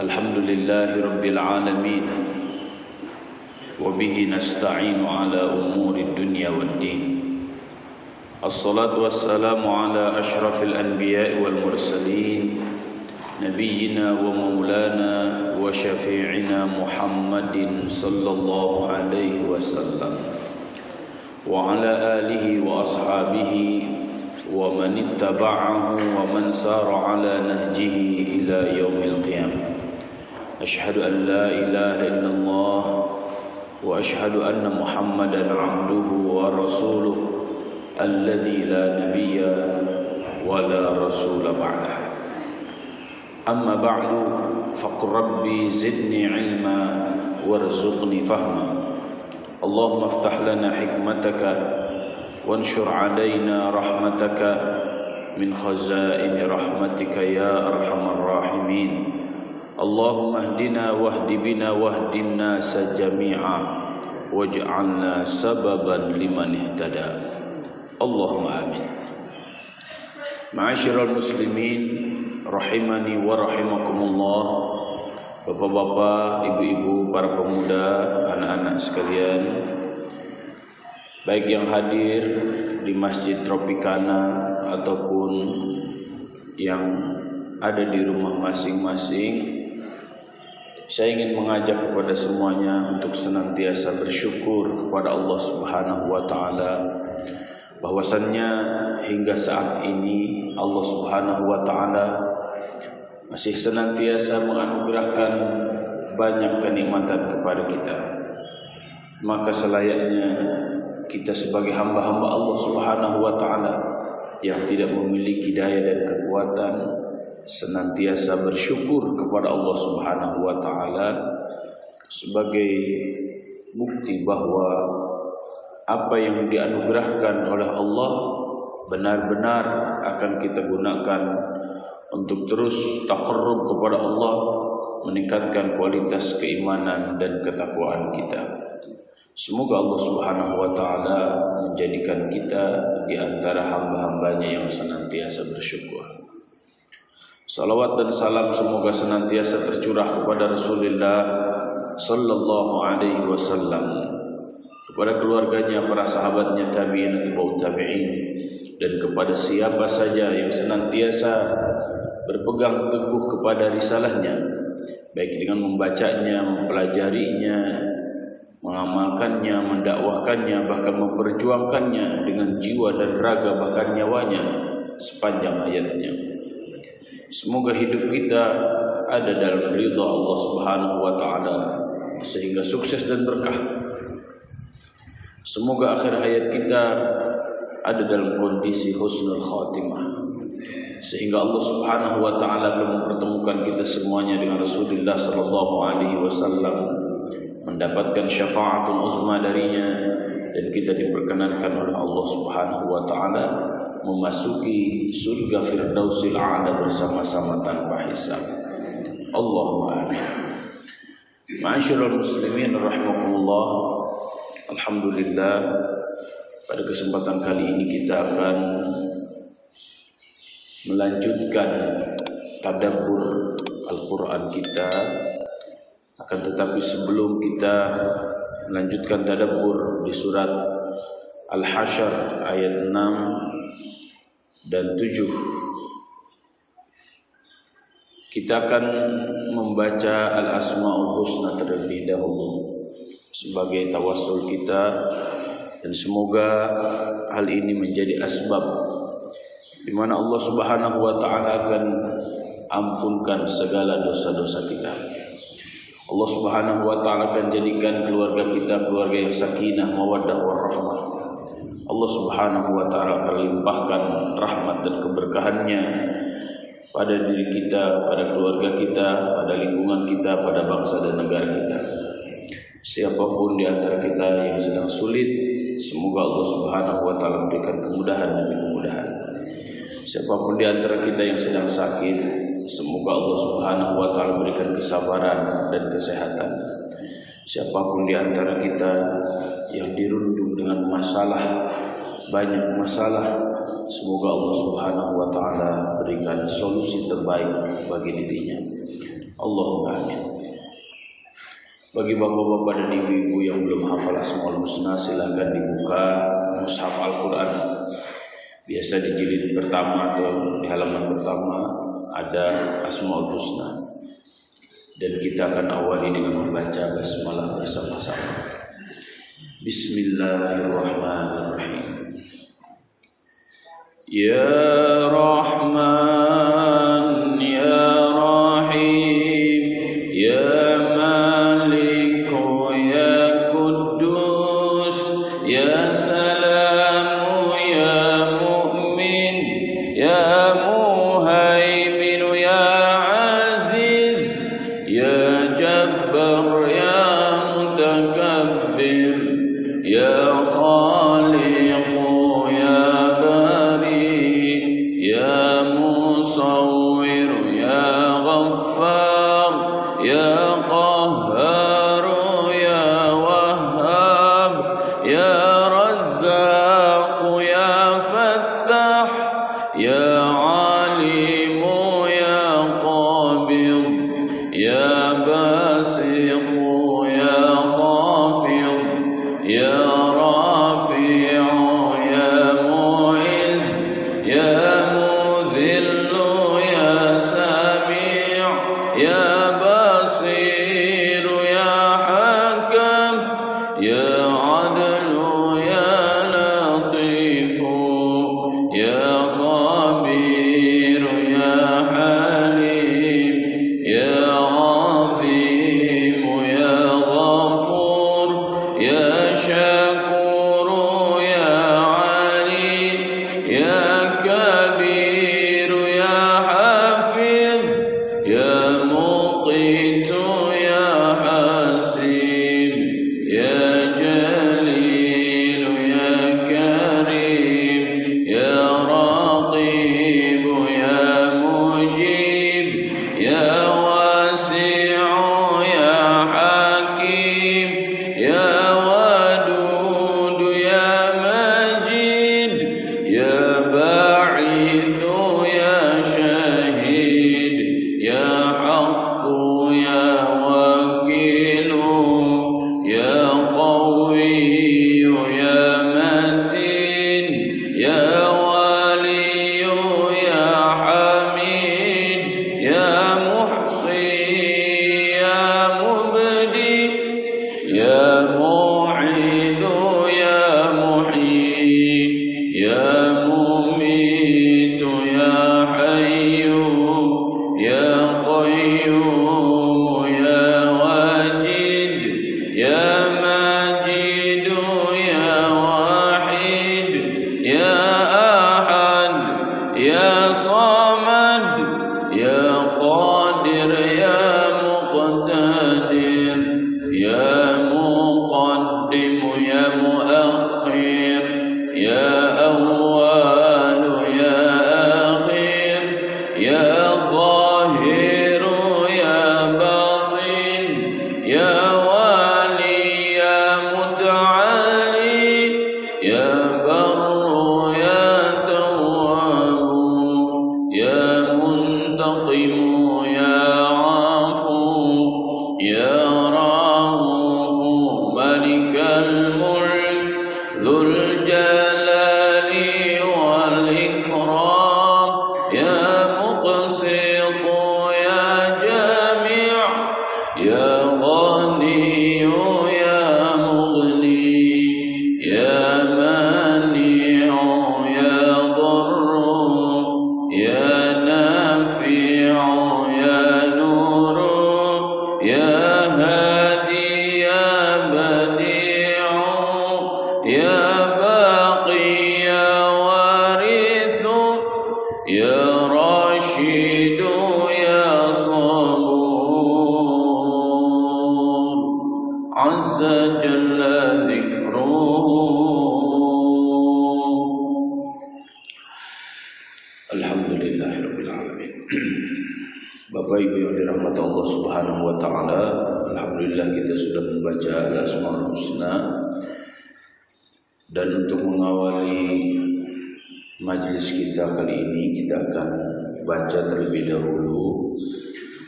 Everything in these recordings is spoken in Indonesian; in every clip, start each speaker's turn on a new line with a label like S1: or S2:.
S1: Alhamdulillahi Rabbil Alamin. Wabihi nasta'inu ala umuri dunya waddin. Assalatu wassalamu ala ashrafil anbiya'i wal mursalin, nabiyyina wa maulana wa syafi'ina Muhammadin sallallahu alaihi wasallam, wa ala alihi wa ashabihi wa man ittaba'ahu wa man sara ala nahjihi ila yaumil qiyamah. Asyhadu an la ilaha illallah wa asyhadu anna Muhammadan abduhu wa rasuluh alladzi la nabiyya wa la rasula ba'dah. Amma ba'du, faqur rabbi zidni ilma warzuqni fahma. Allahumma aftah lana hikmataka wanshur alaina rahmataka min khazaini rahmatika ya arhamar rahimin. Allahumma hdina wahdi bina wahdin nasa jami'a waj'alna sababan liman ihtada. Allahumma amin. Ma'asyiral muslimin rahimani wa rahimakumullah. Bapak-bapak, ibu-ibu, para pemuda, anak-anak sekalian, baik yang hadir di Masjid Tropicana ataupun yang ada di rumah masing-masing, saya ingin mengajak kepada semuanya untuk senantiasa bersyukur kepada Allah Subhanahu wa taala, bahwasannya hingga saat ini Allah Subhanahu wa taala masih senantiasa menganugerahkan banyak kenikmatan kepada kita. Maka selayaknya kita sebagai hamba-hamba Allah Subhanahu wa taala yang tidak memiliki daya dan kekuatan senantiasa bersyukur kepada Allah Subhanahu wa taala sebagai bukti bahwa apa yang dianugerahkan oleh Allah benar-benar akan kita gunakan untuk terus taqarrub kepada Allah, meningkatkan kualitas keimanan dan ketakwaan kita. Semoga Allah Subhanahu wa taala menjadikan kita di antara hamba-hambanya yang senantiasa bersyukur. Salawat dan salam semoga senantiasa tercurah kepada Rasulullah sallallahu alaihi wasallam, kepada keluarganya, para sahabatnya, tabi'in atau tabi'in, dan kepada siapa saja yang senantiasa berpegang teguh kepada risalahnya, baik dengan membacanya, mempelajarinya, mengamalkannya, mendakwahkannya, bahkan memperjuangkannya dengan jiwa dan raga bahkan nyawanya sepanjang hayatnya. Semoga hidup kita ada dalam ridha Allah Subhanahu wa taala sehingga sukses dan berkah. Semoga akhir hayat kita ada dalam kondisi husnul khatimah, sehingga Allah Subhanahu wa taala akan mempertemukan kita semuanya dengan Rasulullah sallallahu alaihi wasallam, mendapatkan syafaatul uzma darinya, dan kita diperkenankan oleh Allah Subhanahu wa taala memasuki surga Firdausil A'la bersama-sama tanpa hisab. Allahumma amin. Ma'asyiral muslimin rahimakumullah. Alhamdulillah, pada kesempatan kali ini kita akan melanjutkan tadabbur Al-Qur'an kita. Akan tetapi sebelum kita melanjutkan tadabbur di surat Al-Hasyr ayat 6 dan 7, kita akan membaca Al-Asmaul Husna terlebih dahulu sebagai tawassul kita, dan semoga hal ini menjadi asbab di mana Allah Subhanahu wa taala akan ampunkan segala dosa-dosa kita. Allah Subhanahu wa taala akan jadikan keluarga kita keluarga yang sakinah, mawaddah warahmah. Allah Subhanahu wa taala akan limpahkan rahmat dan keberkahannya pada diri kita, pada keluarga kita, pada lingkungan kita, pada bangsa dan negara kita. Siapapun di antara kita yang sedang sulit, semoga Allah Subhanahu wa taala berikan kemudahan demi kemudahan. Siapapun di antara kita yang sedang sakit, semoga Allah Subhanahu wa taala berikan kesabaran dan kesehatan. Siapapun di antara kita yang dirundung dengan masalah, banyak masalah, semoga Allah Subhanahu wa taala berikan solusi terbaik bagi dirinya. Allahumma Bagi bapak-bapak dan ibu-ibu yang belum hafal Asmaul Husna, silakan dibuka mushaf Al-Quran. Biasa di jilid pertama atau di halaman pertama ada Asmaul Husna. Dan kita akan awali dengan membaca basmalah bersama-sama. Bismillahirrahmanirrahim. Ya Rahman, Ya Rahim, Ya Maliku, Ya Quddus, Ya Salamu, Ya Mu'min, Ya Muhaimin, Ya Aziz, Ya Jabbar, Ya Mutakabbir, Ya Khaliq, Ya Bari, Ya Musawwir, Ya Ghaffar, Ya Qahhar, Ya Wahhab, Ya Razzaq, Ya Fattah, Ya Alim, Ya Qabid, Ya Basit, Ya Khafid, Ya Rafi', Ya Mu'izz, Ya Mudhill, Ya Sami', Ya Basir, Ya Hakam, Ya Adl, Ya Latif, Ya Khabir, Ya Halim, Ya Azim, Ya Ghafur, Ya Shakur, Ya Ali, Ya Kabir, Ya Hafiz, Ya Muqit, Ya Hasib, Ya Jalil, Ya Karim, Ya Raqib, Ya Mujib, Ya Wasi', Ya Hakim, Ya Wadud, Ya Majid, Ya Ba'ith, Ya Shahid, Ya Haqq, Ya Wakil, Ya Qawi, Ya Matin, Ya Wali, Ya Hamid, Ya Muhsi, Ya Mubdi, Ya Mu'id, Ya Muhyi, Ya Mumit, Ya Hayyu, Ya Qayyum, Ya Wajid, Ya Majid, Ya Wahid, Ya Ahad, Ya Samad, Ya Qadir, Ya Muqtadir, Ya Muqaddim, Ya Muakhir, Ya Awwal, Ya Akhir, Ya Zahir, Ya Batin, Ya Wali, Ya Muta'ali, Ya Barru, Ya Tawwab, Ya Muntaqim, Ya Afu, Ya Rauf, Malikal Mulk, Dhul Jalali wal Ikram, Ya Muqsit, Ya Jami', Ya Ghani, Ya Mughni, Ya Mani', Ya Darr, Ya Nafi', Ya Nur, Ya Hadi, Ya Badi', Ya Baqi, Ya Warith, Ya Rashid, Ya Sabur, Azza Jalla Dhikruh. Alhamdulillahirabbil alamin. Bapak Ibu yang dirahmati Allah Subhanahu wa taala, alhamdulillah kita sudah membaca Al-Asmaul Husna. Dan untuk mengawali majelis kita kali ini, kita akan baca terlebih dahulu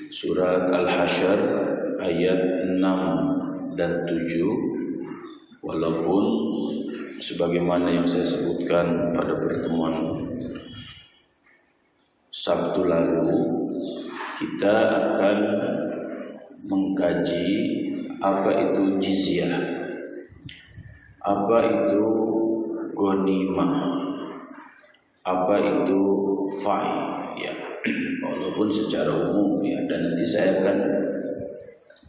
S1: surat Al-Hasyr ayat 6 dan 7, walaupun sebagaimana yang saya sebutkan pada pertemuan Sabtu lalu, kita akan mengkaji apa itu jizyah, apa itu ghanimah, apa itu fai, ya, walaupun secara umum, ya, dan nanti saya akan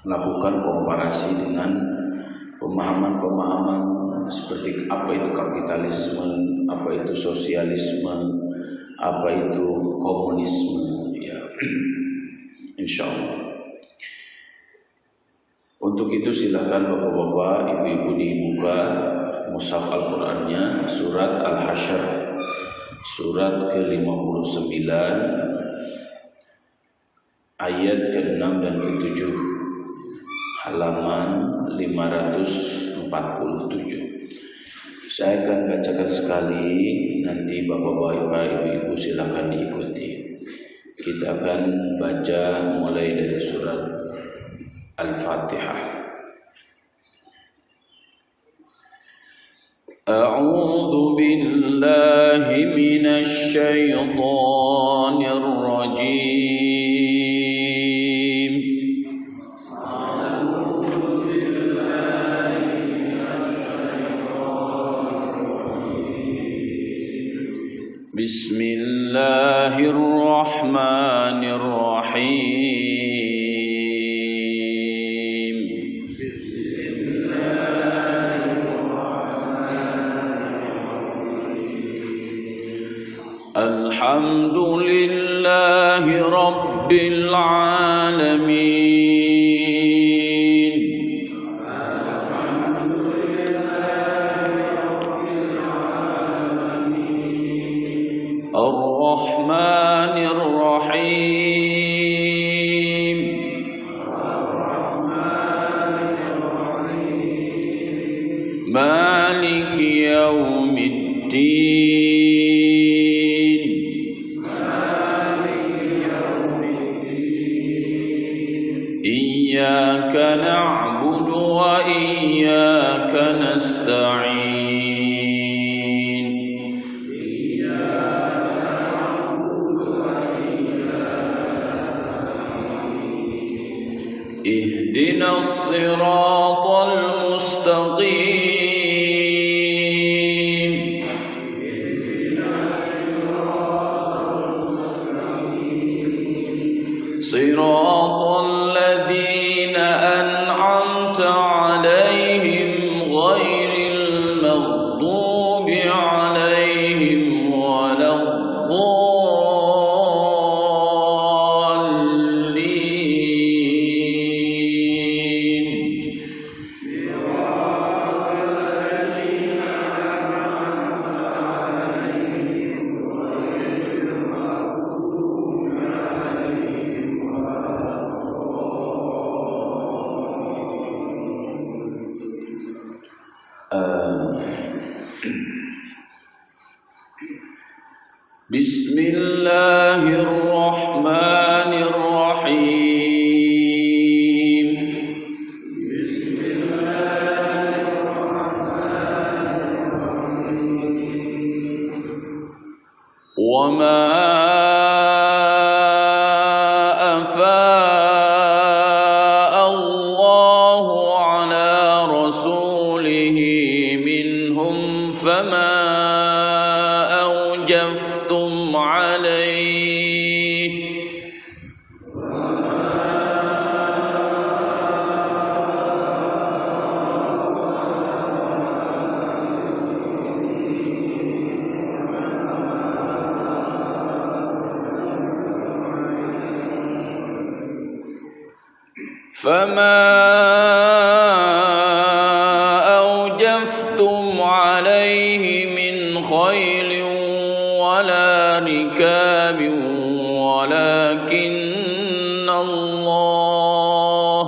S1: melakukan komparasi dengan pemahaman-pemahaman seperti apa itu kapitalisme, apa itu sosialisme, apa itu komunisme, ya, insyaallah. Untuk itu silakan bapak-bapak, ibu-ibu dibuka mushaf Al-Qur'annya, surat Al-Hasyr, surat ke-59, ayat ke-6 dan ke-7, halaman 547. Saya akan bacakan sekali, nanti bapak-bapak, ibu-ibu silakan diikuti. Kita akan baca mulai dari surat Al-Fatihah. A'udzu billahi minasy syaithanir rajim. Bismillahirrahmanirrahim. Alhamdulillahi Rabbil Alamin. Ar-Rahmanir Rahim. Maliki Yaumiddin. Iyyaka na'budu wa iyyaka nasta'in. Ihdinas siratal mustaqim. Siratal ladzina an'amta 'alaihim ghairil maghdubi 'alaihim waladdallin. Bismillahirrahmanirrahim. Wa ma afa'a Allahu 'ala rasulihi minhum fama awjaftum 'alaihi فما أوجفتم عليه من خيل ولا ركاب ولكن الله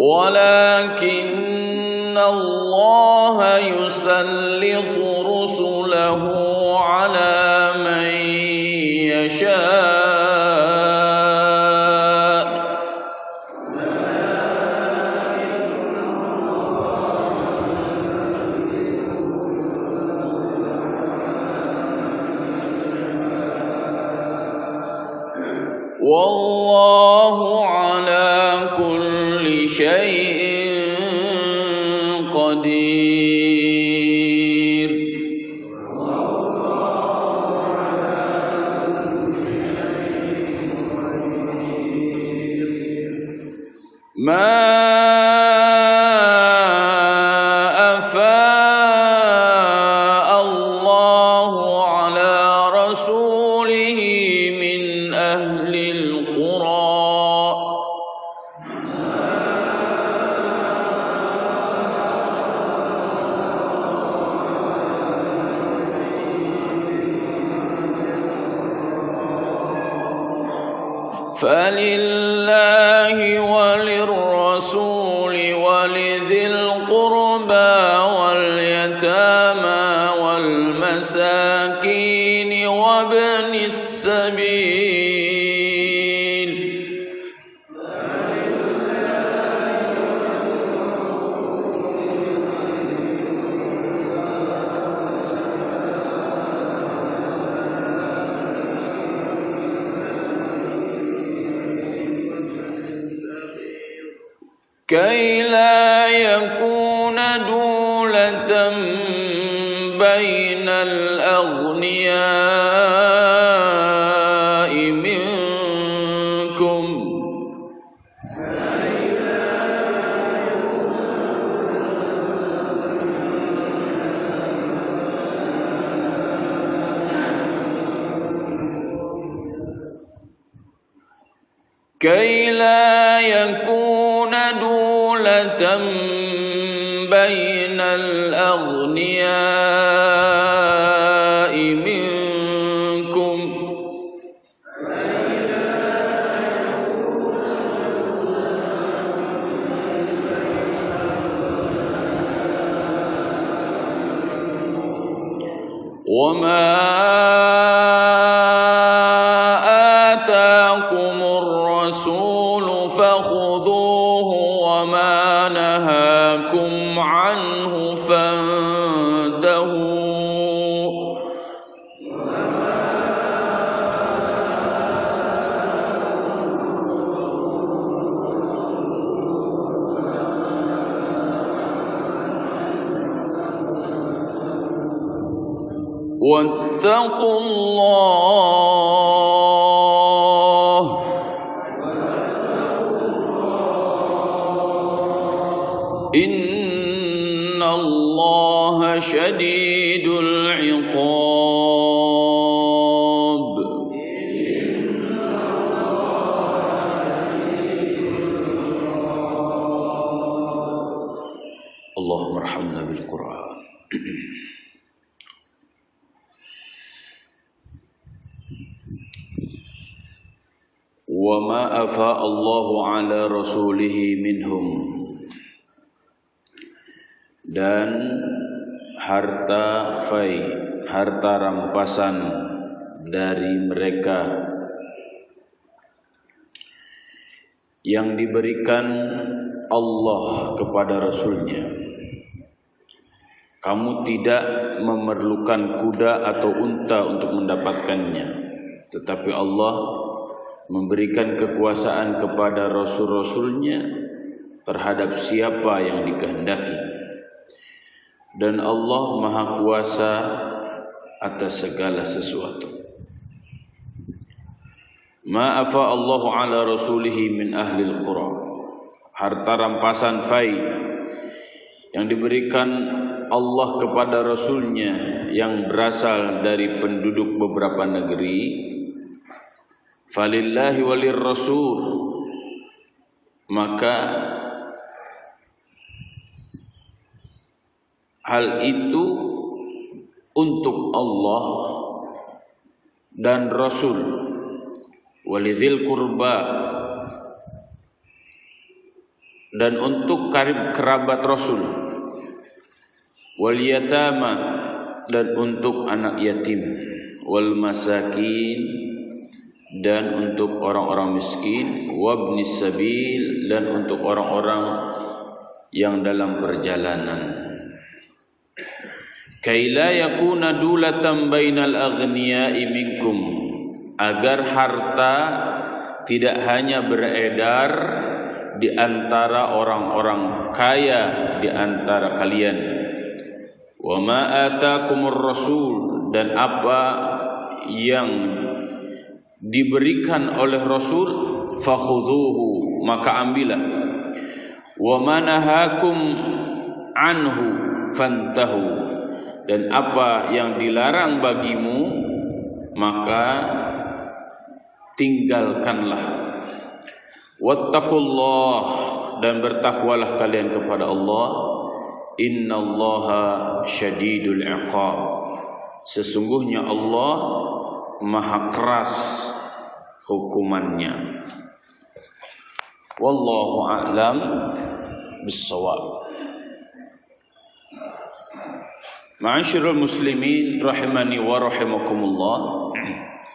S1: ولكن الله يسلط رسله على من يشاء والله على كل شيء قدير. ما أفاء الله على رسوله من أهل القرى فلله وللرسول ولذي القربى واليتامى والمساكين وابن السبيل كي لا يكون دولة بين الأغنياء منكم كي لا يكون دولة بين الأغنياء منكم وما آتاكم الرسول فخذوه وما نهاكم عنه فانتهوا واتقوا الله إن الله شديد العقاب. اللهم ارحمنا بالقرآن. وما أفاء الله على رسوله منهم, dan harta rampasan dari mereka yang diberikan Allah kepada Rasulnya. Kamu tidak memerlukan kuda atau unta untuk mendapatkannya, tetapi Allah memberikan kekuasaan kepada Rasul-Rasulnya terhadap siapa yang dikehendaki. Dan Allah Maha Kuasa atas segala sesuatu. Ma afa Allahu ala rasulihi min ahlil qura, harta rampasan fai yang diberikan Allah kepada Rasulnya yang berasal dari penduduk beberapa negeri. Falillahi walir rasul, maka hal itu untuk Allah dan Rasul. Walizil kurba, dan untuk kerabat Rasul, wal yatama dan untuk anak yatim, wal masakin dan untuk orang-orang miskin, wabnis sabil dan untuk orang-orang yang dalam perjalanan. Kaila yakuna dulatan bainal aghniya'i minkum, agar harta tidak hanya beredar di antara orang-orang kaya di antara kalian. Wa ma atakumur rasul, dan apa yang diberikan oleh Rasul, fakhudhuhu, maka ambillah. Wa ma nahakum anhu fantahu, dan apa yang dilarang bagimu maka tinggalkanlah. Wattaqullah, dan bertakwalah kalian kepada Allah. Innallaha syadidul iqab, sesungguhnya Allah maha keras hukumannya. Wallahu a'lam bissawab. Ma'asyiral muslimin rahimani wa rahimakumullah.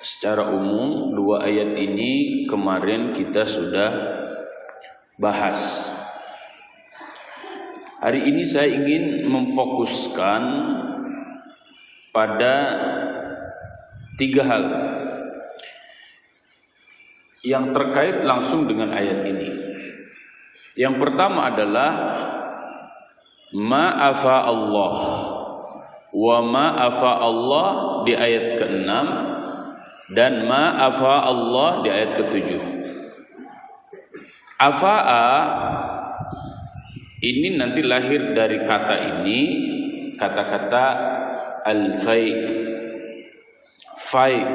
S1: Secara umum dua ayat ini kemarin kita sudah bahas. Hari ini saya ingin memfokuskan pada 3 hal yang terkait langsung dengan ayat ini. Yang pertama adalah ma'afa Allah, wa ma'afa Allah di ayat ke-6 dan ma'afa Allah di ayat ke-7. Afa'a ini nanti lahir dari kata ini, kata-kata al-fai', fai'.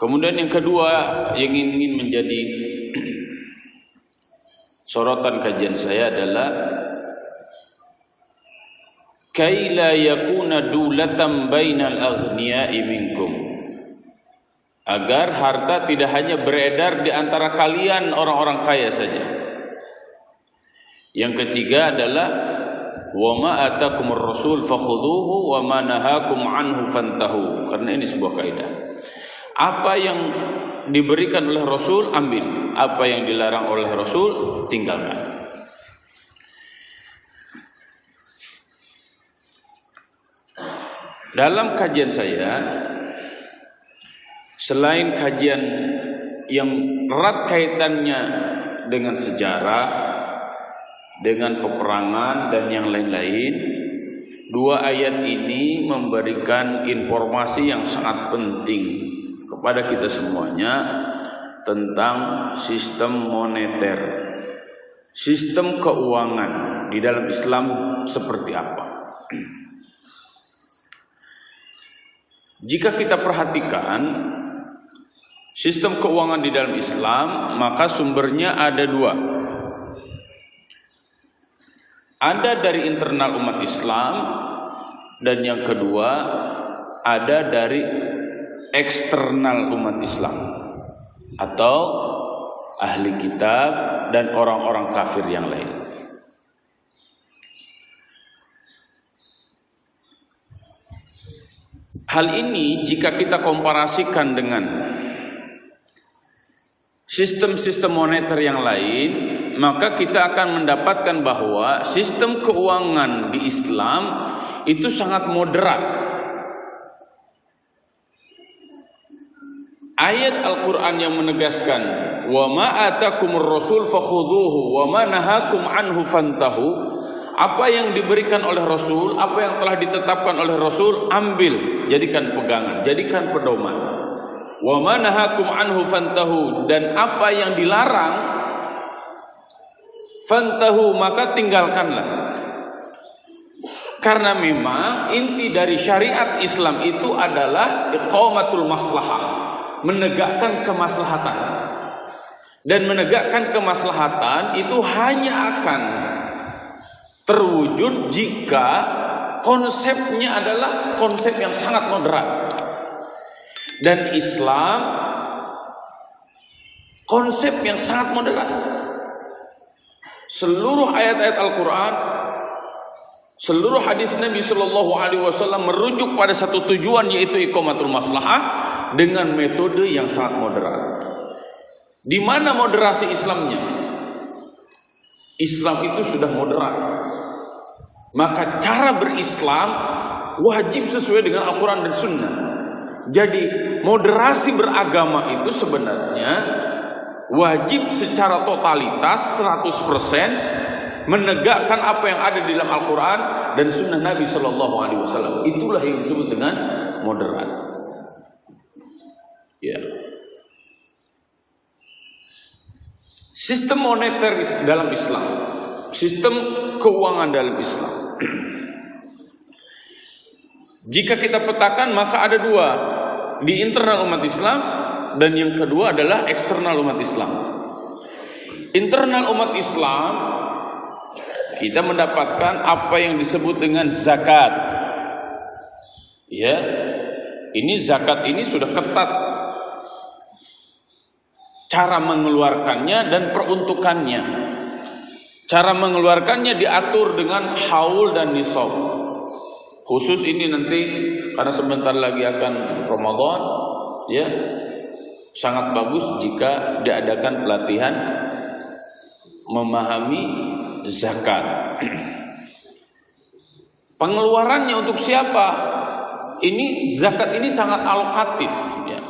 S1: Kemudian yang kedua yang ingin menjadi sorotan kajian saya adalah kaila yakuna dulatan bainal aghniya'i minkum, agar harta tidak hanya beredar di antara kalian orang-orang kaya saja. Yang ketiga adalah wa ma atakumur rasul fakhudhuhu wa ma nahakum anhu fantahu, karena ini sebuah kaidah. Apa yang diberikan oleh Rasul ambil, apa yang dilarang oleh Rasul tinggalkan. Dalam kajian saya, selain kajian yang erat kaitannya dengan sejarah, dengan peperangan dan yang lain-lain, dua ayat ini memberikan informasi yang sangat penting kepada kita semuanya tentang sistem moneter, sistem keuangan di dalam Islam seperti apa. Jika kita perhatikan sistem keuangan di dalam Islam, maka sumbernya ada 2. Ada dari internal umat Islam, dan yang kedua ada dari eksternal umat Islam atau ahli kitab dan orang-orang kafir yang lain. Hal ini jika kita komparasikan dengan sistem-sistem moneter yang lain, maka kita akan mendapatkan bahwa sistem keuangan di Islam itu sangat moderat. Ayat Al-Quran yang menegaskan wa ma atakumur rasul fakhudhuhu wa ma nahakum anhu fantahu, apa yang diberikan oleh Rasul, apa yang telah ditetapkan oleh Rasul, ambil, jadikan pegangan, jadikan pedoman. Wa ma nahakum anhu fantahu, dan apa yang dilarang fantahu, maka tinggalkanlah. Karena memang inti dari syariat Islam itu adalah iqamatul maslahah, menegakkan kemaslahatan. Dan menegakkan kemaslahatan itu hanya akan terwujud jika konsepnya adalah konsep yang sangat moderat. Dan Islam konsep yang sangat moderat. seluruh ayat-ayat Al-Quran, seluruh hadis Nabi Shallallahu Alaihi Wasallam merujuk pada satu tujuan, yaitu iqamatul maslahah dengan metode yang sangat moderat. Di mana moderasi Islamnya? Islam itu sudah moderat. Maka cara berislam wajib sesuai dengan Al-Quran dan Sunnah. Jadi moderasi beragama itu sebenarnya wajib secara totalitas 100% menegakkan apa yang ada di dalam Al-Quran dan Sunnah Nabi Sallallahu Alaihi Wasallam. Itulah yang disebut dengan moderat. Ya. Sistem moneter dalam Islam, sistem keuangan dalam Islam. Jika kita petakan, maka ada dua, di internal umat Islam, dan yang kedua adalah eksternal umat Islam. Internal umat Islam, kita mendapatkan apa yang disebut dengan zakat. Ya, ini zakat ini sudah ketat cara mengeluarkannya dan peruntukannya. Cara mengeluarkannya diatur dengan haul dan nisab. Khusus ini nanti karena sebentar lagi akan Ramadan, ya, sangat bagus jika diadakan pelatihan memahami zakat. Pengeluarannya untuk siapa? Ini zakat ini sangat alokatif, ya.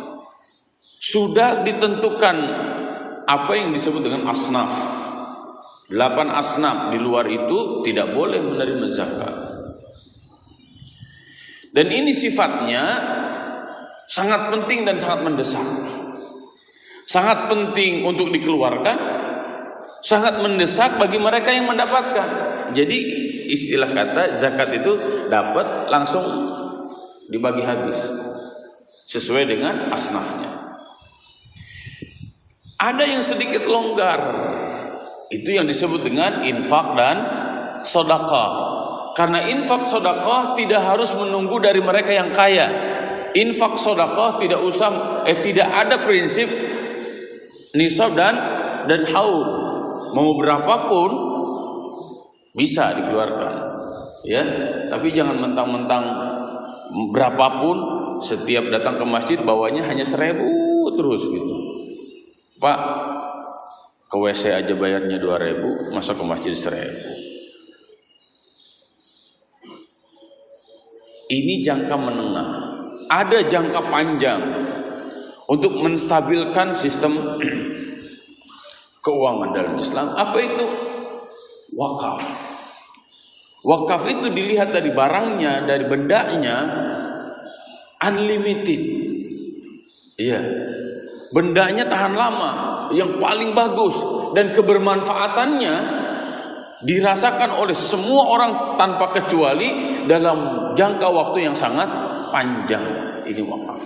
S1: Sudah ditentukan apa yang disebut dengan asnaf. 8 asnaf, di luar itu tidak boleh menerima zakat. Dan ini sifatnya sangat penting dan sangat mendesak. Sangat penting untuk dikeluarkan, sangat mendesak bagi mereka yang mendapatkan. Jadi istilah kata zakat itu dapat langsung dibagi habis sesuai dengan asnafnya. Ada yang sedikit longgar, itu yang disebut dengan infak dan sedekah. Karena infak sedekah tidak harus menunggu dari mereka yang kaya. Infak sedekah tidak ada prinsip nisab dan haul. Mau berapapun bisa dikeluarkan, ya. Tapi jangan mentang-mentang berapapun, setiap datang ke masjid bawanya hanya 1.000 terus gitu. Pak, ke WC aja bayarnya 2.000, masa ke masjid 1.000? Ini jangka menengah. Ada jangka panjang untuk menstabilkan sistem keuangan dalam Islam. Apa itu? Wakaf. Wakaf itu dilihat dari barangnya, dari bendanya, unlimited. Iya. Bendanya tahan lama, yang paling bagus, dan kebermanfaatannya dirasakan oleh semua orang tanpa kecuali dalam jangka waktu yang sangat panjang. Ini wakaf.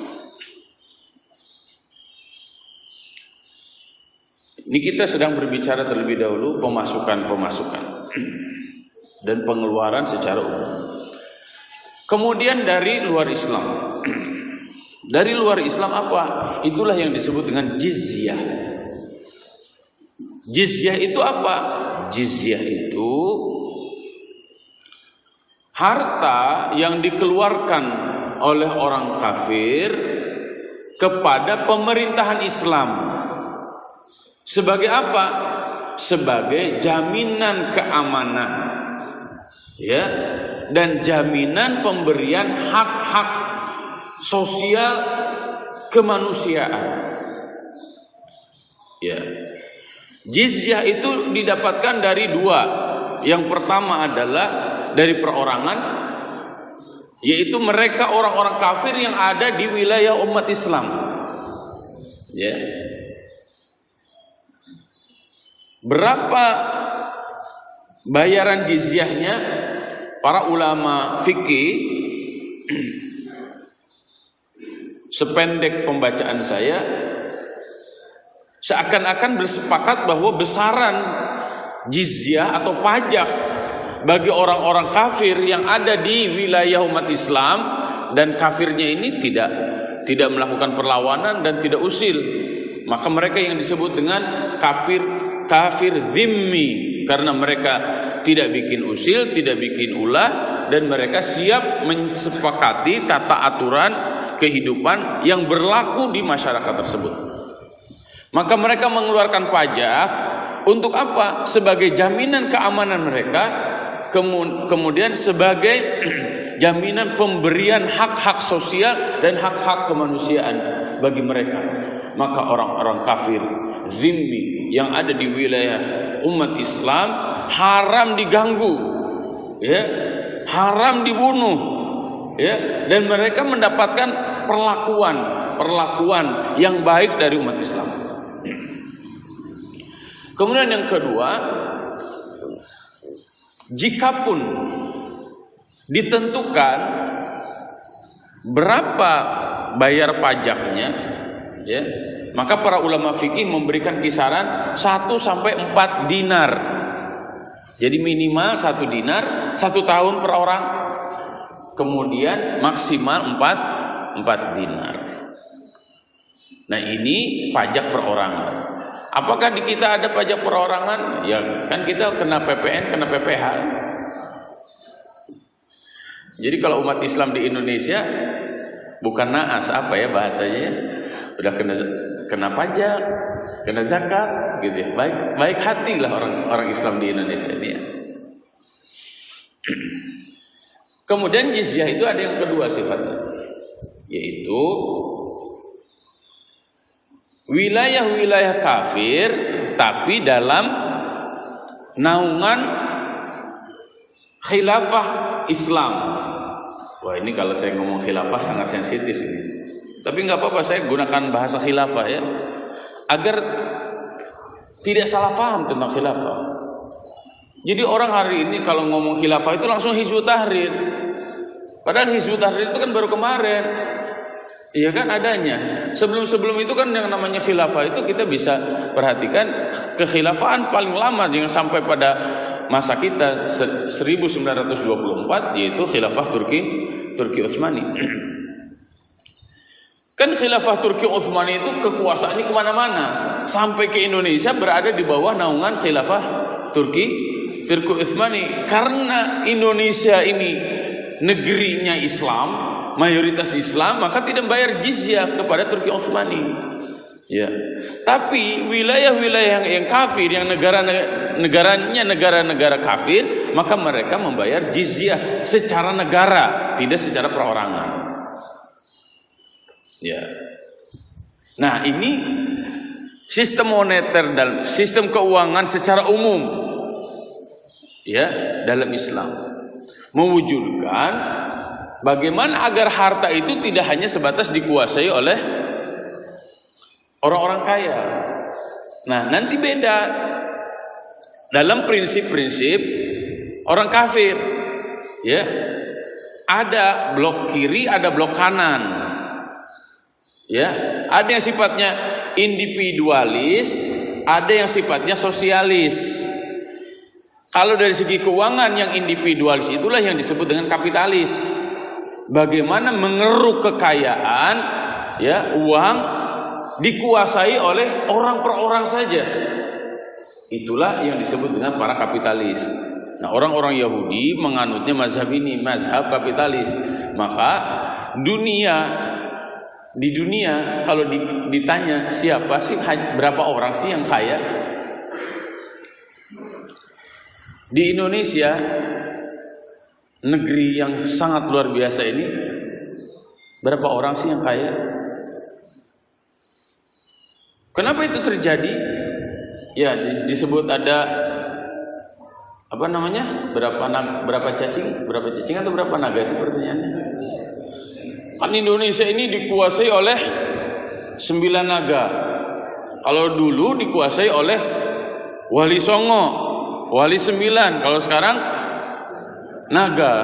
S1: Ini kita sedang berbicara terlebih dahulu pemasukan dan pengeluaran secara umum. Kemudian dari luar Islam. Dari luar Islam apa? Itulah yang disebut dengan jizyah. Jizyah itu apa? Jizyah itu harta yang dikeluarkan oleh orang kafir kepada pemerintahan Islam. Sebagai apa? Sebagai jaminan keamanan, ya, dan jaminan pemberian hak-hak sosial kemanusiaan. Ya. Jizyah itu didapatkan dari dua. Yang pertama adalah dari perorangan, yaitu mereka orang-orang kafir yang ada di wilayah umat Islam. Ya. Berapa bayaran jizyahnya? Para ulama fikih, sependek pembacaan saya, seakan-akan bersepakat bahwa besaran jizyah atau pajak bagi orang-orang kafir yang ada di wilayah umat Islam, dan kafirnya ini tidak melakukan perlawanan dan tidak usil, maka mereka yang disebut dengan kafir zimmi, karena mereka tidak bikin usil, tidak bikin ulah, dan mereka siap menyepakati tata aturan kehidupan yang berlaku di masyarakat tersebut. Maka mereka mengeluarkan pajak untuk apa? Sebagai jaminan keamanan mereka, kemudian sebagai jaminan pemberian hak-hak sosial dan hak-hak kemanusiaan bagi mereka. Maka orang-orang kafir zimmi yang ada di wilayah umat Islam haram diganggu, ya, haram dibunuh, ya, dan mereka mendapatkan perlakuan yang baik dari umat Islam. Kemudian yang kedua, jikapun ditentukan berapa bayar pajaknya, ya, maka para ulama fikih memberikan kisaran 1 sampai 4 dinar. Jadi minimal 1 dinar 1 tahun per orang, kemudian maksimal 4 dinar. Nah, ini pajak perorangan. Apakah di kita ada pajak perorangan? Ya kan kita kena PPN, kena PPH. Jadi kalau umat Islam di Indonesia bukan naas, apa ya bahasanya? Udah kena pajak, kena zakat, gitu ya. Baik hati lah orang Islam di Indonesia ini. Ya. Kemudian jizyah itu ada yang kedua sifatnya, yaitu wilayah-wilayah kafir tapi dalam naungan khilafah Islam. Wah, ini kalau saya ngomong khilafah sangat sensitif ini. Tapi nggak apa-apa, saya gunakan bahasa khilafah ya, agar tidak salah paham tentang khilafah. Jadi orang hari ini kalau ngomong khilafah itu langsung Hizbut Tahrir. Padahal Hizbut Tahrir itu kan baru kemarin. Iya kan adanya. Sebelum itu kan yang namanya khilafah itu kita bisa perhatikan kekhilafaan paling lama yang sampai pada masa kita 1924, yaitu khilafah Turki Utsmani. Kan khilafah Turki Utsmani itu kekuasaannya kemana-mana, sampai ke Indonesia berada di bawah naungan khilafah Turki Utsmani. Karena Indonesia ini negerinya Islam, mayoritas Islam, maka tidak bayar jizyah kepada Turki Utsmani. Ya. Tapi wilayah-wilayah yang kafir, yang negaranya negara-negara kafir, maka mereka membayar jizyah secara negara, tidak secara perorangan. Ya. Nah, ini sistem moneter dan sistem keuangan secara umum, ya, dalam Islam mewujudkan bagaimana agar harta itu tidak hanya sebatas dikuasai oleh orang-orang kaya. Nah, nanti beda dalam prinsip-prinsip orang kafir. Ya. Ada blok kiri, ada blok kanan. Ya, ada yang sifatnya individualis, ada yang sifatnya sosialis. Kalau dari segi keuangan yang individualis itulah yang disebut dengan kapitalis. Bagaimana mengeruk kekayaan, ya, uang dikuasai oleh orang per orang saja. Itulah yang disebut dengan para kapitalis. Nah, orang-orang Yahudi menganutnya mazhab ini, mazhab kapitalis. Maka di dunia kalau ditanya siapa sih, berapa orang sih yang kaya? Di Indonesia, negeri yang sangat luar biasa ini, berapa orang sih yang kaya? Kenapa itu terjadi? Ya, disebut ada apa namanya? Berapa cacing atau berapa naga sih pertanyaannya? Kan Indonesia ini dikuasai oleh 9 naga. Kalau dulu dikuasai oleh Wali Songo, Wali 9. Kalau sekarang naga.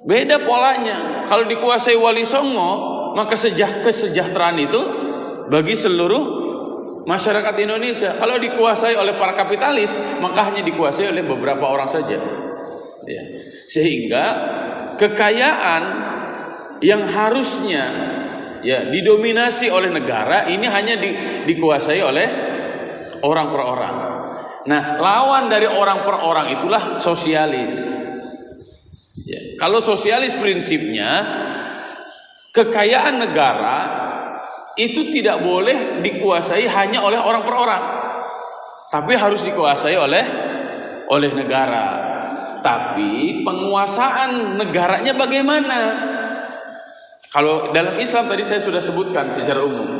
S1: Beda polanya. Kalau dikuasai Wali Songo, maka kesejahteraan itu bagi seluruh masyarakat Indonesia. Kalau dikuasai oleh para kapitalis, maka hanya dikuasai oleh beberapa orang saja. Ya. Sehingga kekayaan yang harusnya, ya, didominasi oleh negara ini hanya dikuasai oleh orang per orang. Nah, lawan dari orang per orang itulah sosialis. Ya, kalau sosialis prinsipnya kekayaan negara itu tidak boleh dikuasai hanya oleh orang per orang, tapi harus dikuasai oleh negara. Tapi penguasaan negaranya bagaimana? Kalau dalam Islam tadi saya sudah sebutkan secara umum.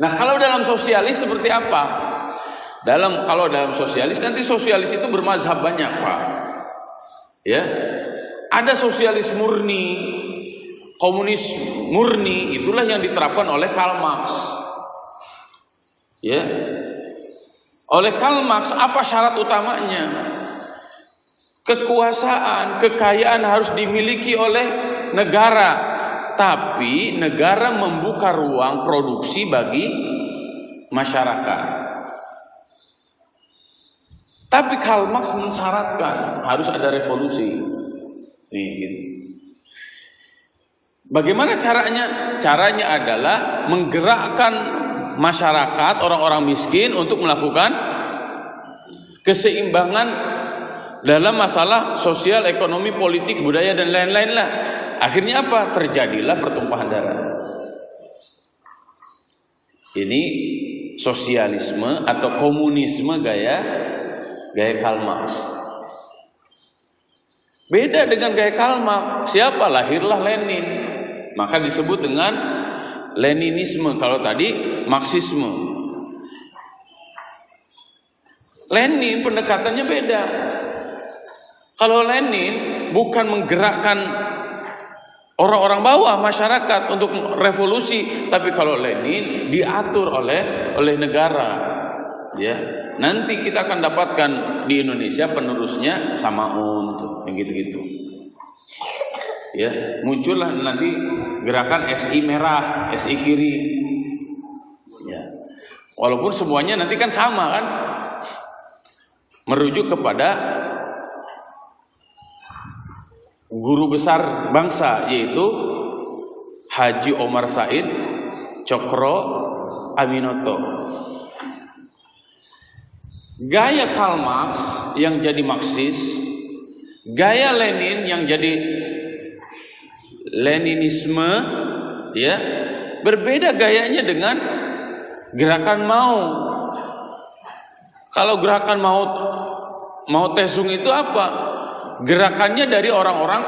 S1: Nah, kalau dalam sosialis seperti apa? Kalau dalam sosialis, nanti sosialis itu bermazhab banyak, Pak. Ya. Ada sosialis murni, komunis murni, itulah yang diterapkan oleh Karl Marx. Ya. Oleh Karl Marx, apa syarat utamanya? Kekuasaan, kekayaan harus dimiliki oleh negara, tapi negara membuka ruang produksi bagi masyarakat. Tapi Karl Marx mensyaratkan harus ada revolusi. Nih, gitu. Bagaimana caranya? Caranya adalah menggerakkan masyarakat, orang-orang miskin untuk melakukan keseimbangan dalam masalah sosial, ekonomi, politik, budaya dan lain-lain lah. Akhirnya apa? Terjadilah pertumpahan darah. Ini sosialisme atau komunisme gaya Karl Marx. Beda dengan gaya Karl Marx. Siapa? Lahirlah Lenin. Maka disebut dengan Leninisme. Kalau tadi Marxisme. Lenin pendekatannya beda. Kalau Lenin bukan menggerakkan orang-orang bawah masyarakat untuk revolusi, tapi kalau Lenin diatur oleh negara. Ya, nanti kita akan dapatkan di Indonesia penerusnya Samaun tuh, yang gitu-gitu. Ya, muncullah nanti gerakan SI merah, SI kiri. Ya. Walaupun semuanya nanti kan sama kan, merujuk kepada guru besar bangsa, yaitu Haji Omar Said Cokro Aminoto. Gaya Karl Marx yang jadi Marxis, gaya Lenin yang jadi Leninisme, ya, berbeda gayanya dengan gerakan Mao. Kalau gerakan Mao Tse-tung itu apa? Gerakannya dari orang-orang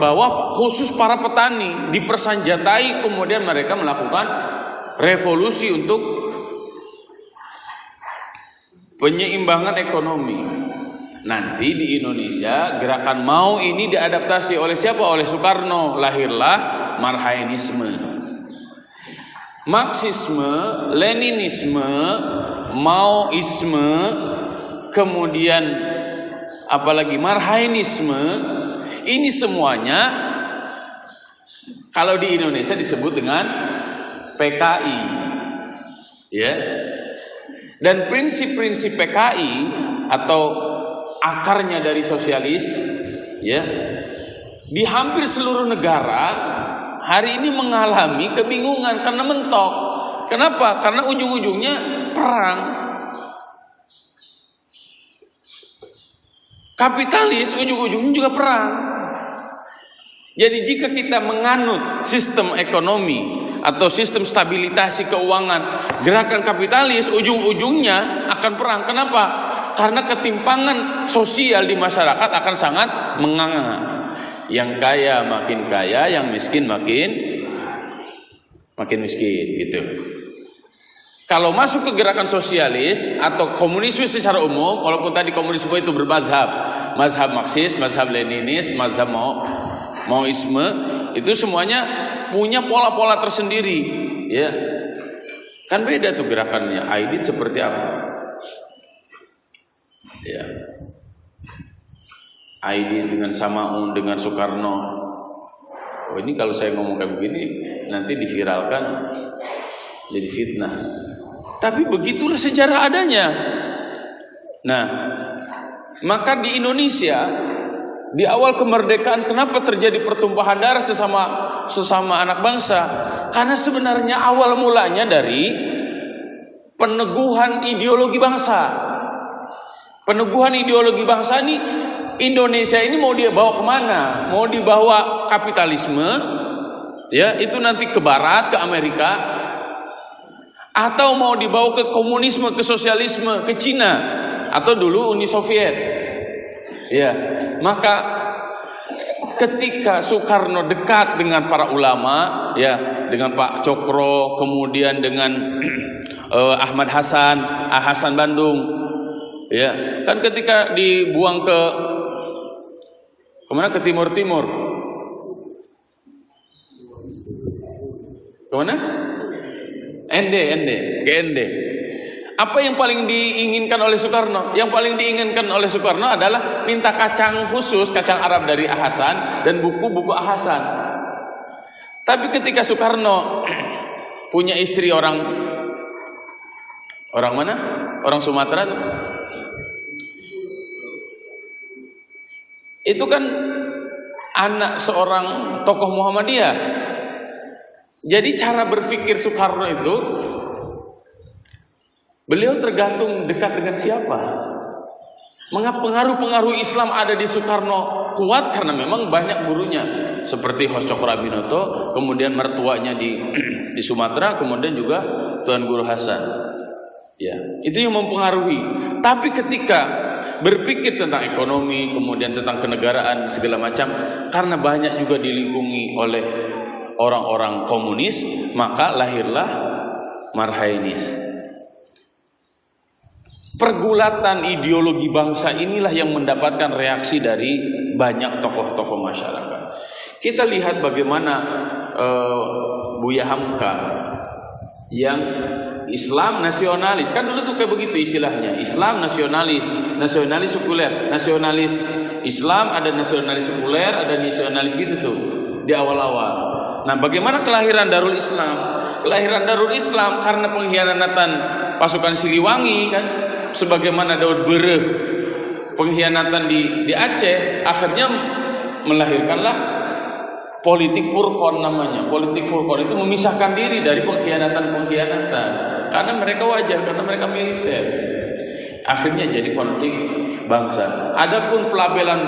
S1: bawah, khusus para petani, dipersenjatai, kemudian mereka melakukan revolusi untuk penyeimbangan ekonomi. Nanti di Indonesia gerakan Mao ini diadaptasi oleh siapa? Oleh Soekarno. Lahirlah Marxisme. Marxisme, Leninisme, Maoisme, kemudian apalagi Marxisme, ini semuanya kalau di Indonesia disebut dengan PKI, ya. Dan prinsip-prinsip PKI atau akarnya dari sosialis, ya, di hampir seluruh negara hari ini mengalami kebingungan karena mentok. Kenapa? Karena ujung-ujungnya perang. Kapitalis ujung-ujungnya juga perang. Jadi jika kita menganut sistem ekonomi atau sistem stabilisasi keuangan, gerakan kapitalis ujung-ujungnya akan perang. Kenapa? Karena ketimpangan sosial di masyarakat akan sangat menganga. Yang kaya makin kaya, yang miskin makin miskin, gitu. Kalau masuk ke gerakan sosialis atau komunisme secara umum, walaupun tadi komunisme itu bermazhab, mazhab Marxis, mazhab Leninis, mazhab Maoisme, itu semuanya punya pola-pola tersendiri, ya. Kan beda tuh gerakannya. Aidit seperti apa? Ya. Aidit dengan Samaun, dengan Soekarno. Oh, ini kalau saya ngomong kayak begini nanti diviralkan jadi fitnah. Tapi begitulah sejarah adanya. Nah, maka di Indonesia di awal kemerdekaan kenapa terjadi pertumpahan darah sesama anak bangsa? Karena sebenarnya awal mulanya dari peneguhan ideologi bangsa. Peneguhan ideologi bangsa ini, Indonesia ini mau dia bawa kemana? Mau dibawa kapitalisme, ya itu nanti ke Barat, ke Amerika, atau mau dibawa ke komunisme, ke sosialisme, ke Cina, atau dulu Uni Soviet. Ya, maka ketika Soekarno dekat dengan para ulama, ya, dengan Pak Cokro, kemudian dengan Ahmad Hasan, Hasan Bandung, ya, kan ketika dibuang ke kemana? Ke Timur, kemana? Ke ND. Apa yang paling diinginkan oleh Soekarno? Yang paling diinginkan oleh Soekarno adalah minta kacang khusus, kacang Arab dari Hasan dan buku-buku Hasan. Tapi ketika Soekarno punya istri orang mana? Orang Sumatera tuh. Itu kan anak seorang tokoh Muhammadiyah. Jadi cara berpikir Soekarno itu, beliau tergantung dekat dengan siapa. Mengapa pengaruh Islam ada di Soekarno kuat? Karena memang banyak gurunya, seperti Hos Cokroaminoto, kemudian mertuanya di Sumatera, kemudian juga Tuan Guru Hasan. Ya, itu yang mempengaruhi. Tapi ketika berpikir tentang ekonomi, kemudian tentang kenegaraan segala macam, karena banyak juga dilingkungi oleh orang-orang komunis, maka lahirlah Marhainis. Pergulatan ideologi bangsa inilah yang mendapatkan reaksi dari banyak tokoh-tokoh masyarakat. Kita lihat bagaimana Buya Hamka yang Islam nasionalis, kan dulu tuh kayak begitu istilahnya, Islam nasionalis, nasionalis sekuler, nasionalis Islam, ada nasionalis sekuler, ada nasionalis gitu tuh di awal-awal. Nah, bagaimana kelahiran Darul Islam? Kelahiran Darul Islam karena pengkhianatan pasukan Siliwangi kan, sebagaimana Daud Bereh pengkhianatan di Aceh, akhirnya melahirkanlah politik Furqon namanya. Politik Furqon itu memisahkan diri dari pengkhianatan-pengkhianatan, karena mereka wajar, karena mereka militer. Akhirnya jadi konflik bangsa. Adapun pelabelan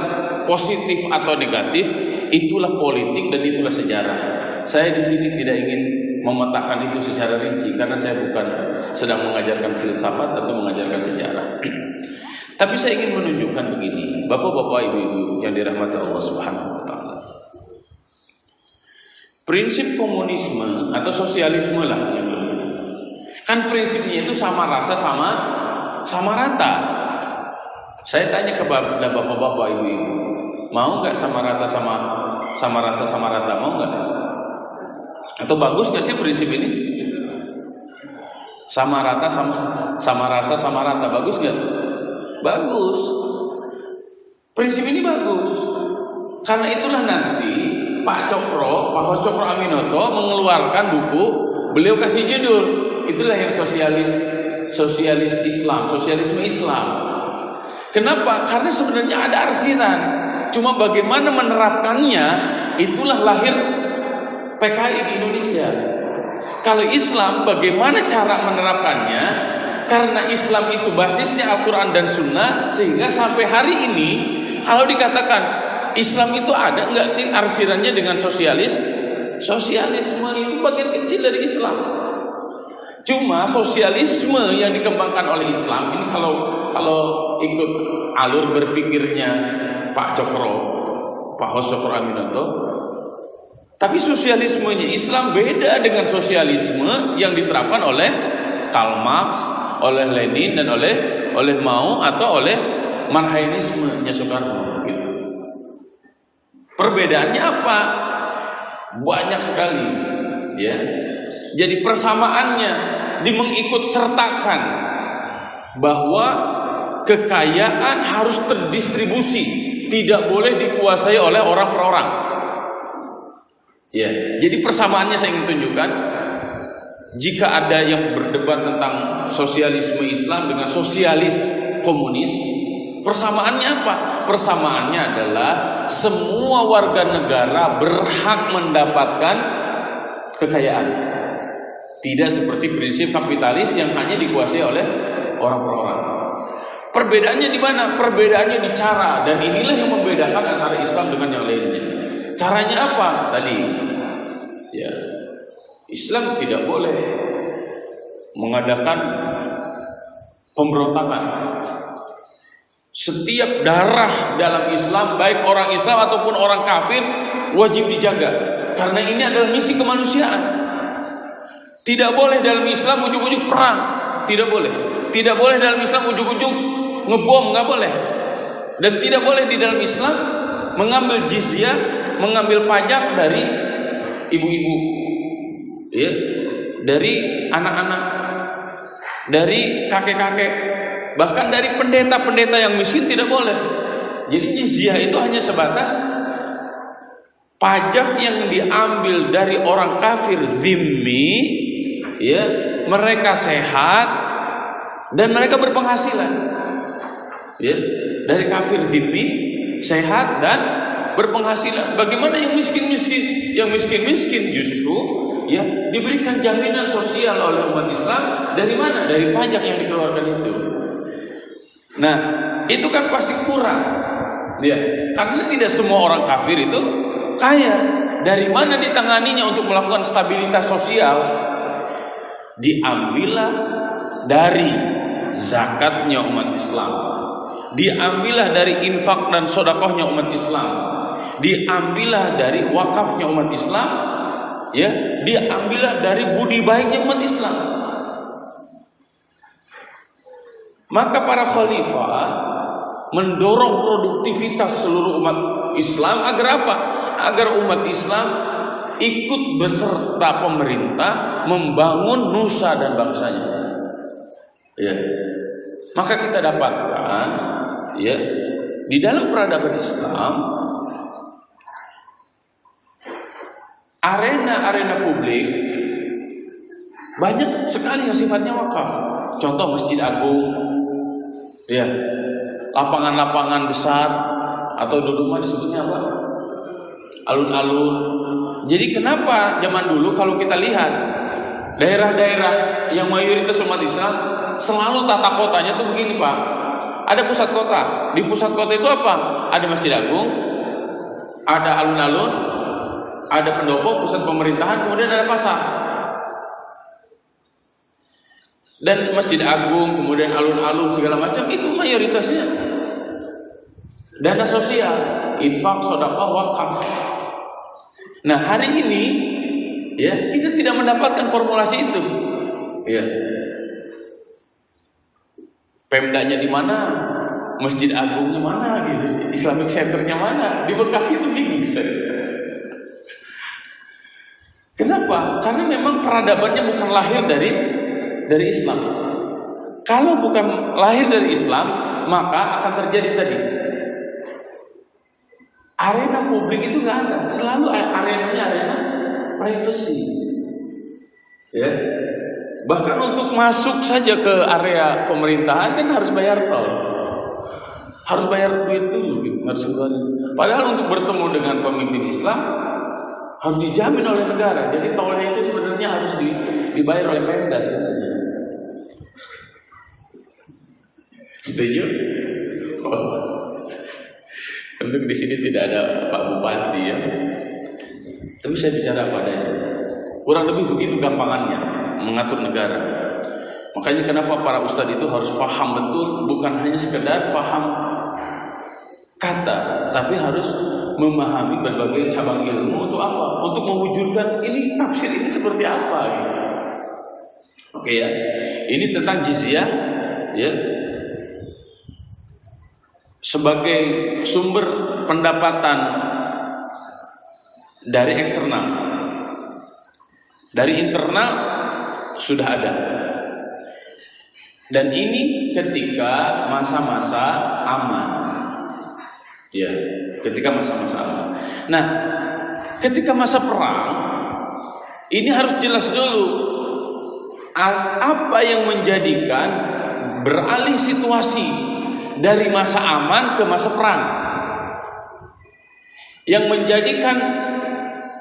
S1: positif atau negatif, itulah politik dan itulah sejarah. Saya di sini tidak ingin memetakan itu secara rinci, karena saya bukan sedang mengajarkan filsafat atau mengajarkan sejarah. Tapi saya ingin menunjukkan begini, bapak-bapak, ibu-ibu yang dirahmati Allah Subhanahu wa taala. Prinsip komunisme atau sosialisme lah yang berbeda. Kan prinsipnya itu sama rasa, sama rata. Saya tanya kepada bapak-bapak, ibu-ibu, mau nggak sama rata, sama rasa, sama rata, mau nggak? Atau bagus nggak sih prinsip ini? Sama rata, sama rasa, sama rata, bagus nggak? Bagus. Prinsip ini bagus. Karena itulah nanti Pak Hos Cokroaminoto mengeluarkan buku, beliau kasih judul, itulah yang sosialis Islam, sosialisme Islam. Kenapa? Karena sebenarnya ada arsiran, cuma bagaimana menerapkannya, itulah lahir PKI di Indonesia. Kalau Islam, bagaimana cara menerapkannya? Karena Islam itu basisnya Al-Quran dan Sunnah, sehingga sampai hari ini kalau dikatakan Islam itu ada enggak sih arsirannya dengan sosialisme itu bagian kecil dari Islam. Cuma sosialisme yang dikembangkan oleh Islam ini, kalau ikut alur berpikirnya Pak Hos Cokroaminoto, tapi sosialismenya Islam beda dengan sosialisme yang diterapkan oleh Karl Marx, oleh Lenin, dan oleh Mao atau oleh Marhainisme-nya Soekarno. Perbedaannya apa? Banyak sekali, ya. Jadi persamaannya mengikut sertakan bahwa kekayaan harus terdistribusi, tidak boleh dikuasai oleh orang per orang. Ya, jadi persamaannya saya ingin tunjukkan. Jika ada yang berdebat tentang sosialisme Islam dengan sosialis komunis, persamaannya apa? Persamaannya adalah semua warga negara berhak mendapatkan kekayaan. Tidak seperti prinsip kapitalis yang hanya dikuasai oleh orang per orang. Perbedaannya di mana? Perbedaannya di cara, dan inilah yang membedakan antara Islam dengan yang lainnya. Caranya apa? Tadi, ya, Islam tidak boleh mengadakan pemberontakan. Setiap darah dalam Islam, baik orang Islam ataupun orang kafir, wajib dijaga. Karena ini adalah misi kemanusiaan. Tidak boleh dalam Islam ujug-ujug perang. Tidak boleh. Tidak boleh dalam Islam ujug-ujug ngebom, nggak boleh. Dan tidak boleh di dalam Islam mengambil jizyah, mengambil pajak dari ibu-ibu, ya, dari anak-anak, dari kakek-kakek, bahkan dari pendeta-pendeta yang miskin tidak boleh. Jadi jizyah itu hanya sebatas pajak yang diambil dari orang kafir zimmi, ya, mereka sehat dan mereka berpenghasilan. Ya, dari kafir zimmi, sehat dan berpenghasilan. Bagaimana yang miskin-miskin? Yang miskin-miskin justru, ya, diberikan jaminan sosial oleh umat Islam. Dari mana? Dari pajak yang dikeluarkan itu. Nah, itu kan pasti kurang, ya, karena tidak semua orang kafir itu kaya. Dari mana ditanganinya untuk melakukan stabilitas sosial? Diambillah dari zakatnya umat Islam, diambillah dari infak dan sodakohnya umat Islam, diambillah dari wakafnya umat Islam, ya, diambillah dari budi baiknya umat Islam. Maka para khalifah mendorong produktivitas seluruh umat Islam agar apa? Agar umat Islam ikut beserta pemerintah membangun nusa dan bangsanya. Ya. Maka kita dapatkan, ya, di dalam peradaban Islam, arena-arena publik banyak sekali yang sifatnya wakaf. Contoh Masjid Agung, ya, lapangan-lapangan besar, atau dulu mah disebutnya apa? Alun-alun. Jadi kenapa zaman dulu kalau kita lihat daerah-daerah yang mayoritas umat Islam selalu tata kotanya tuh begini, Pak. Ada pusat kota. Di pusat kota itu apa? Ada Masjid Agung, ada alun-alun, ada pendopo, pusat pemerintahan, kemudian ada pasar. Dan Masjid Agung, kemudian alun-alun segala macam itu mayoritasnya dana sosial, infak, sedekah, wakaf. Nah, hari ini, ya, kita tidak mendapatkan formulasi itu. Ya. Pemdanya di mana? Masjid Agungnya mana gitu? Islamic Centernya mana? Di Bekasi itu bingung saya. Kenapa? Karena memang peradabannya bukan lahir dari Islam. Kalau bukan lahir dari Islam, maka akan terjadi tadi. Arena publik itu nggak ada. Selalu arenanya arena privacy. Ya. Bahkan untuk masuk saja ke area pemerintahan kan harus bayar tol, harus bayar duit dulu, gitu. Harus keluarin. Padahal untuk bertemu dengan pemimpin Islam harus dijamin oleh negara. Jadi tolnya itu sebenarnya harus dibayar oleh Pemda sebenarnya. Setuju? Tentu di sini tidak ada Pak Bupati, ya. Tapi saya bicara padanya. Kurang lebih begitu gampangannya mengatur negara. Makanya kenapa para ustadz itu harus paham betul, bukan hanya sekedar paham kata, tapi harus memahami berbagai cabang ilmu untuk apa? Untuk mewujudkan ini tafsir ini seperti apa? Gitu. Oke, ya. Ini tentang jizyah, ya, sebagai sumber pendapatan dari eksternal. Dari internal sudah ada. Dan ini ketika masa-masa aman. Ya, ketika masa-masa aman. Nah, ketika masa perang, ini harus jelas dulu apa yang menjadikan beralih situasi dari masa aman ke masa perang. Yang menjadikan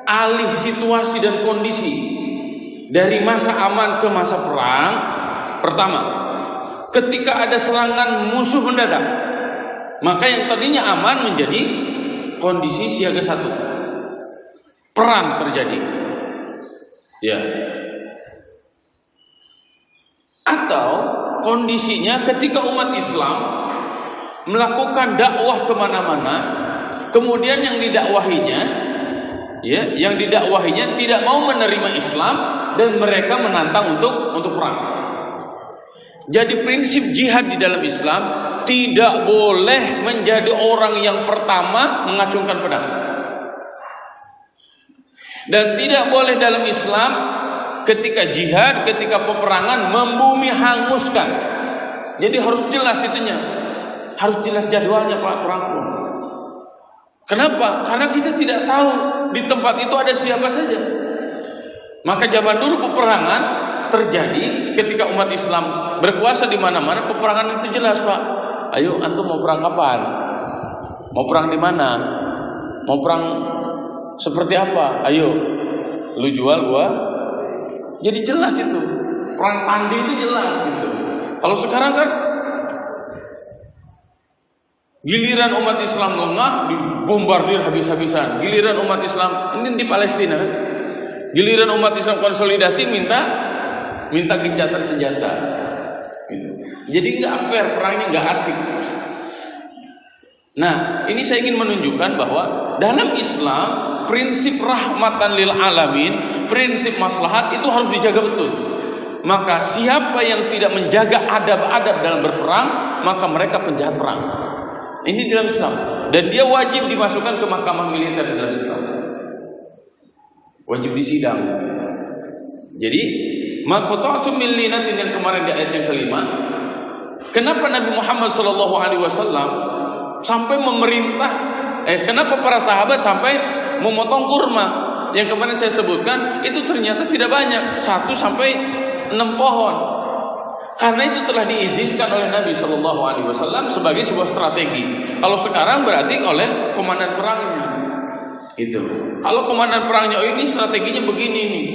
S1: alih situasi dan kondisi dari masa aman ke masa perang. Pertama, ketika ada serangan musuh mendadak, maka yang tadinya aman menjadi kondisi siaga 1. Perang terjadi. Ya. Atau kondisinya ketika umat Islam melakukan dakwah kemana-mana, kemudian yang didakwahinya tidak mau menerima Islam dan mereka menantang untuk perang. Jadi prinsip jihad di dalam Islam tidak boleh menjadi orang yang pertama mengacungkan pedang. Dan tidak boleh dalam Islam ketika jihad, ketika peperangan membumi hanguskan. Jadi harus jelas itunya. Harus jelas jadwalnya Pak perang. Kenapa? Karena kita tidak tahu di tempat itu ada siapa saja. Maka zaman dulu peperangan terjadi ketika umat Islam berkuasa di mana-mana, peperangan itu jelas, Pak. Ayo antum mau perang kapan? Mau perang di mana? Mau perang seperti apa? Ayo, lu jual gua. Jadi jelas itu. Perang tanding itu jelas gitu. Kalau sekarang kan giliran umat Islam lengah dibombardir habis-habisan. Giliran umat Islam ini di Palestina. Giliran umat Islam konsolidasi minta gencatan senjata. Gitu. Jadi nggak fair, perangnya nggak asik. Nah, ini saya ingin menunjukkan bahwa dalam Islam prinsip rahmatan lil alamin, prinsip maslahat itu harus dijaga betul. Maka siapa yang tidak menjaga adab-adab dalam berperang, maka mereka penjahat perang. Ini dalam Islam. Dan dia wajib dimasukkan ke mahkamah militer dalam Islam. Wajib disidang. Jadi, maqta'tum min linatin yang kemarin di ayat yang kelima. Kenapa Nabi Muhammad SAW sampai memerintah? Kenapa para sahabat sampai memotong kurma? Yang kemarin saya sebutkan itu ternyata tidak banyak, 1 sampai 6 pohon. Karena itu telah diizinkan oleh Nabi SAW sebagai sebuah strategi. Kalau sekarang berarti oleh komandan perangnya. Gitu. Kalau komandan perangnya, oh ini strateginya begini nih.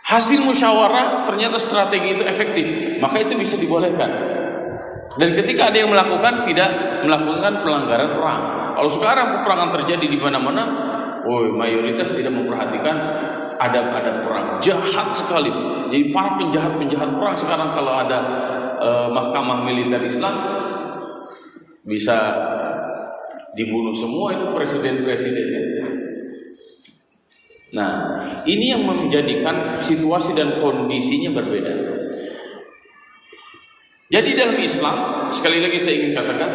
S1: Hasil musyawarah ternyata strategi itu efektif, maka itu bisa dibolehkan. Dan ketika ada yang melakukan tidak melakukan pelanggaran perang. Kalau sekarang peperangan terjadi di mana-mana, mayoritas tidak memperhatikan adab-adab perang. Jahat sekali. Jadi para penjahat-penjahat perang sekarang kalau ada mahkamah militer Islam bisa dibunuh semua itu presiden-presidennya. Nah, ini yang menjadikan situasi dan kondisinya berbeda. Jadi dalam Islam, sekali lagi saya ingin katakan,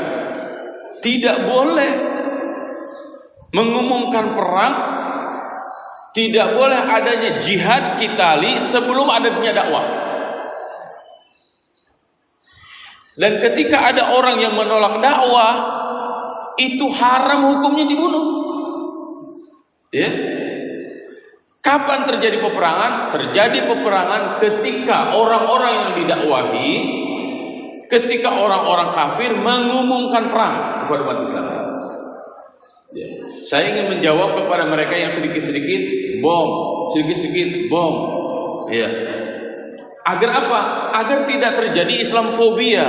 S1: tidak boleh mengumumkan perang, tidak boleh adanya jihad qitali sebelum adanya dakwah. Dan ketika ada orang yang menolak dakwah, itu haram hukumnya dibunuh. Ya. Kapan terjadi peperangan? Terjadi peperangan ketika orang-orang yang didakwahi, ketika orang-orang kafir mengumumkan perang kepada umat Islam. Ya. Saya ingin menjawab kepada mereka yang sedikit-sedikit bom, sedikit-sedikit bom. Ya. Agar apa? Agar tidak terjadi Islamfobia.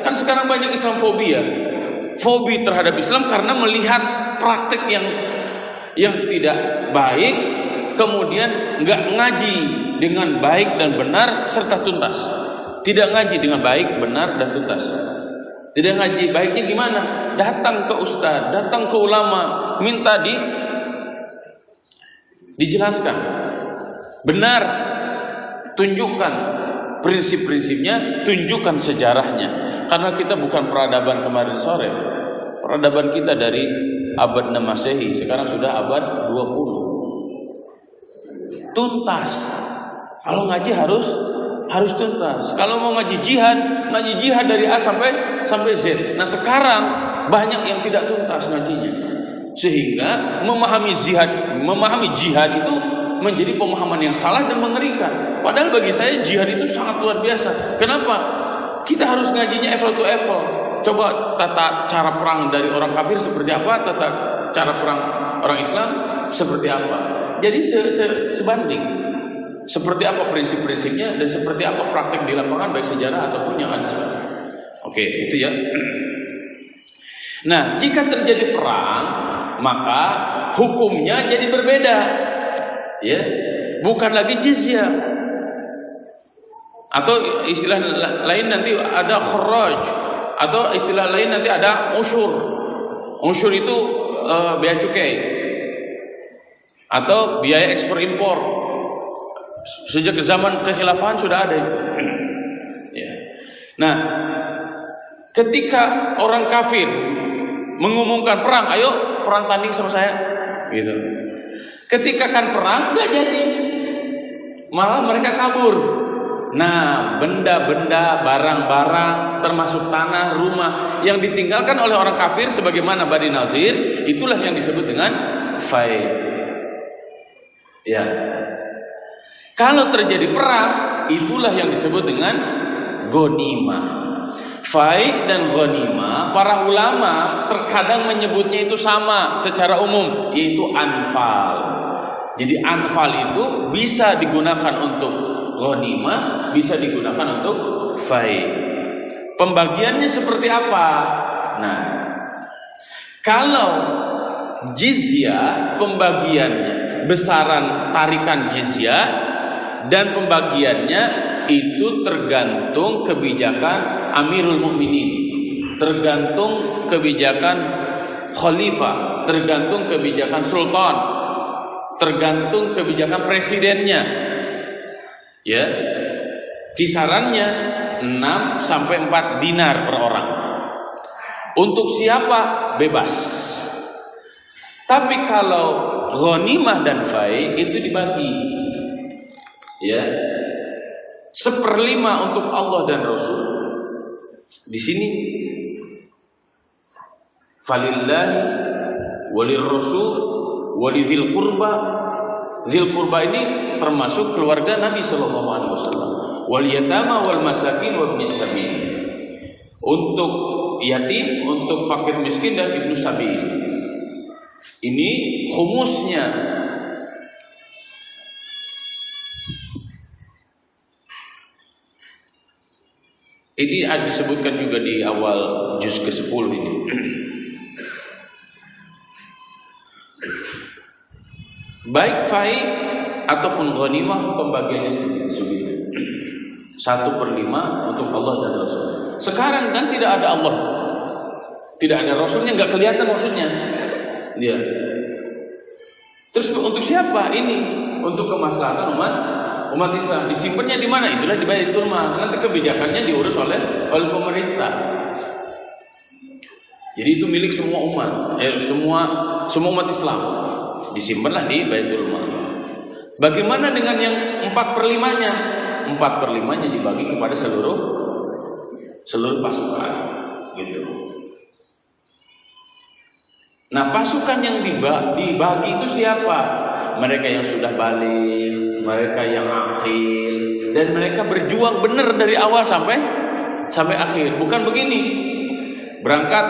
S1: Kan sekarang banyak Islamfobia. Fobi terhadap Islam karena melihat praktek yang tidak baik, kemudian nggak ngaji dengan baik dan benar serta tuntas. Tidak ngaji dengan baik, benar dan tuntas. Tidak ngaji baiknya gimana? Datang ke ustaz, datang ke ulama, minta dijelaskan. Benar, tunjukkan prinsip-prinsipnya, tunjukkan sejarahnya. Karena kita bukan peradaban kemarin sore. Peradaban kita dari abad 6 Masehi, sekarang sudah abad 20. Tuntas. Kalau ngaji harus tuntas. Kalau mau ngaji jihad dari A sampai Z. Nah, sekarang banyak yang tidak tuntas ngajinya. Sehingga memahami jihad itu menjadi pemahaman yang salah dan mengerikan. Padahal bagi saya jihad itu sangat luar biasa. Kenapa? Kita harus ngajinya apple to apple. Coba tata cara perang dari orang kafir seperti apa, tata cara perang orang Islam seperti apa. Jadi sebanding. Seperti apa prinsip-prinsipnya dan seperti apa praktek di lapangan baik sejarah ataupun yang ada sekarang. Oke, itu ya. Nah, jika terjadi perang, maka hukumnya jadi berbeda. Ya, bukan lagi jizyah. Atau istilah lain nanti ada kharaj, atau istilah lain nanti ada usyur. Usyur itu biaya cukai atau biaya ekspor impor. Sejak zaman kekhilafahan sudah ada itu. Ya. Nah, ketika orang kafir mengumumkan perang, ayo perang tanding sama saya, gitu. Ketika kan perang nggak jadi, malah mereka kabur. Nah, benda-benda, barang-barang, termasuk tanah, rumah yang ditinggalkan oleh orang kafir sebagaimana Bani Nazir, itulah yang disebut dengan fai. Ya. Kalau terjadi perang, itulah yang disebut dengan ghanimah. Fai dan ghanimah, para ulama terkadang menyebutnya itu sama secara umum, yaitu anfal. Jadi anfal itu bisa digunakan untuk ghanimah, bisa digunakan untuk fai. Pembagiannya seperti apa? Nah, kalau jizyah, pembagiannya, besaran tarikan jizyah dan pembagiannya itu tergantung kebijakan Amirul Mukminin, tergantung kebijakan khalifah, tergantung kebijakan sultan, tergantung kebijakan presidennya. Ya. Kisarannya 6 sampai 4 dinar per orang. Untuk siapa? Bebas. Tapi kalau ghanimah dan fai itu dibagi. Ya, 1/5 untuk Allah dan Rasul. Di sini falillahi walir rasul walidil qurba. Dzil qurba ini termasuk keluarga Nabi sallallahu alaihi wasallam. Wal yatama wal masakin wa ibnis sabil. Untuk yatim, untuk fakir miskin dan ibnu sabil. Ini khumusnya. Ini disebutkan juga di awal juz ke-10 ini. Baik fai ataupun ghanimah pembagiannya segitu. 1/5 untuk Allah dan Rasul. Sekarang kan tidak ada Allah, tidak ada Rasulnya, nggak kelihatan maksudnya. Dia. Terus untuk siapa ini? Untuk kemaslahatan umat Islam. Disimpannya di mana? Itulah di Baitul Mal. Nanti kebijakannya diurus oleh pemerintah. Jadi itu milik semua umat, semua umat Islam. Disimpanlah di Baitul Mal. Bagaimana dengan yang 4/5-nya? 4/5-nya dibagi kepada seluruh pasukan, gitu. Nah, pasukan yang dibagi itu siapa? Mereka yang sudah baligh, mereka yang akil, dan mereka berjuang benar dari awal sampai akhir. Bukan begini. Berangkat.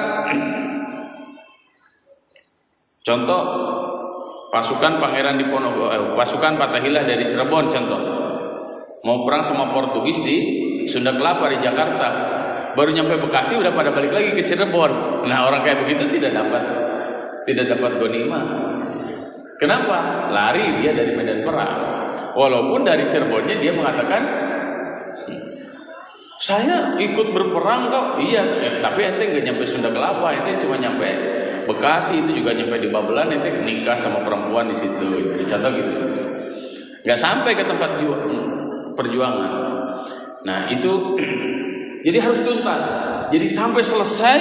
S1: Contoh pasukan Pangeran Diponegoro, pasukan Fathahilah dari Cirebon contoh. Mau perang sama Portugis di Sunda Kelapa di Jakarta. Baru nyampe Bekasi udah pada balik lagi ke Cirebon. Nah, orang kayak begitu tidak dapat ghanimah. Kenapa? Lari dia dari medan perang. Walaupun dari Cirebonnya dia mengatakan, saya ikut berperang kok. Iya, tapi ente nggak nyampe Sunda Kelapa, ente cuma nyampe Bekasi, itu juga nyampe di Babelan, ente nikah sama perempuan di situ. Contoh gitu. Nggak sampai ke tempat perjuangan. Nah itu, jadi harus tuntas. Jadi sampai selesai,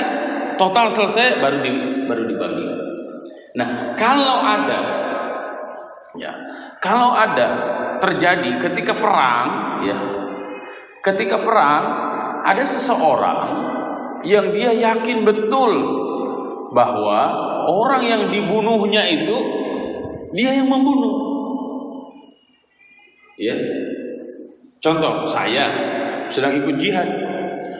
S1: total selesai baru dibagi. Nah kalau ada terjadi ketika perang, ya, ketika perang ada seseorang yang dia yakin betul bahwa orang yang dibunuhnya itu dia yang membunuh. Ya. Contoh, saya sedang ikut jihad.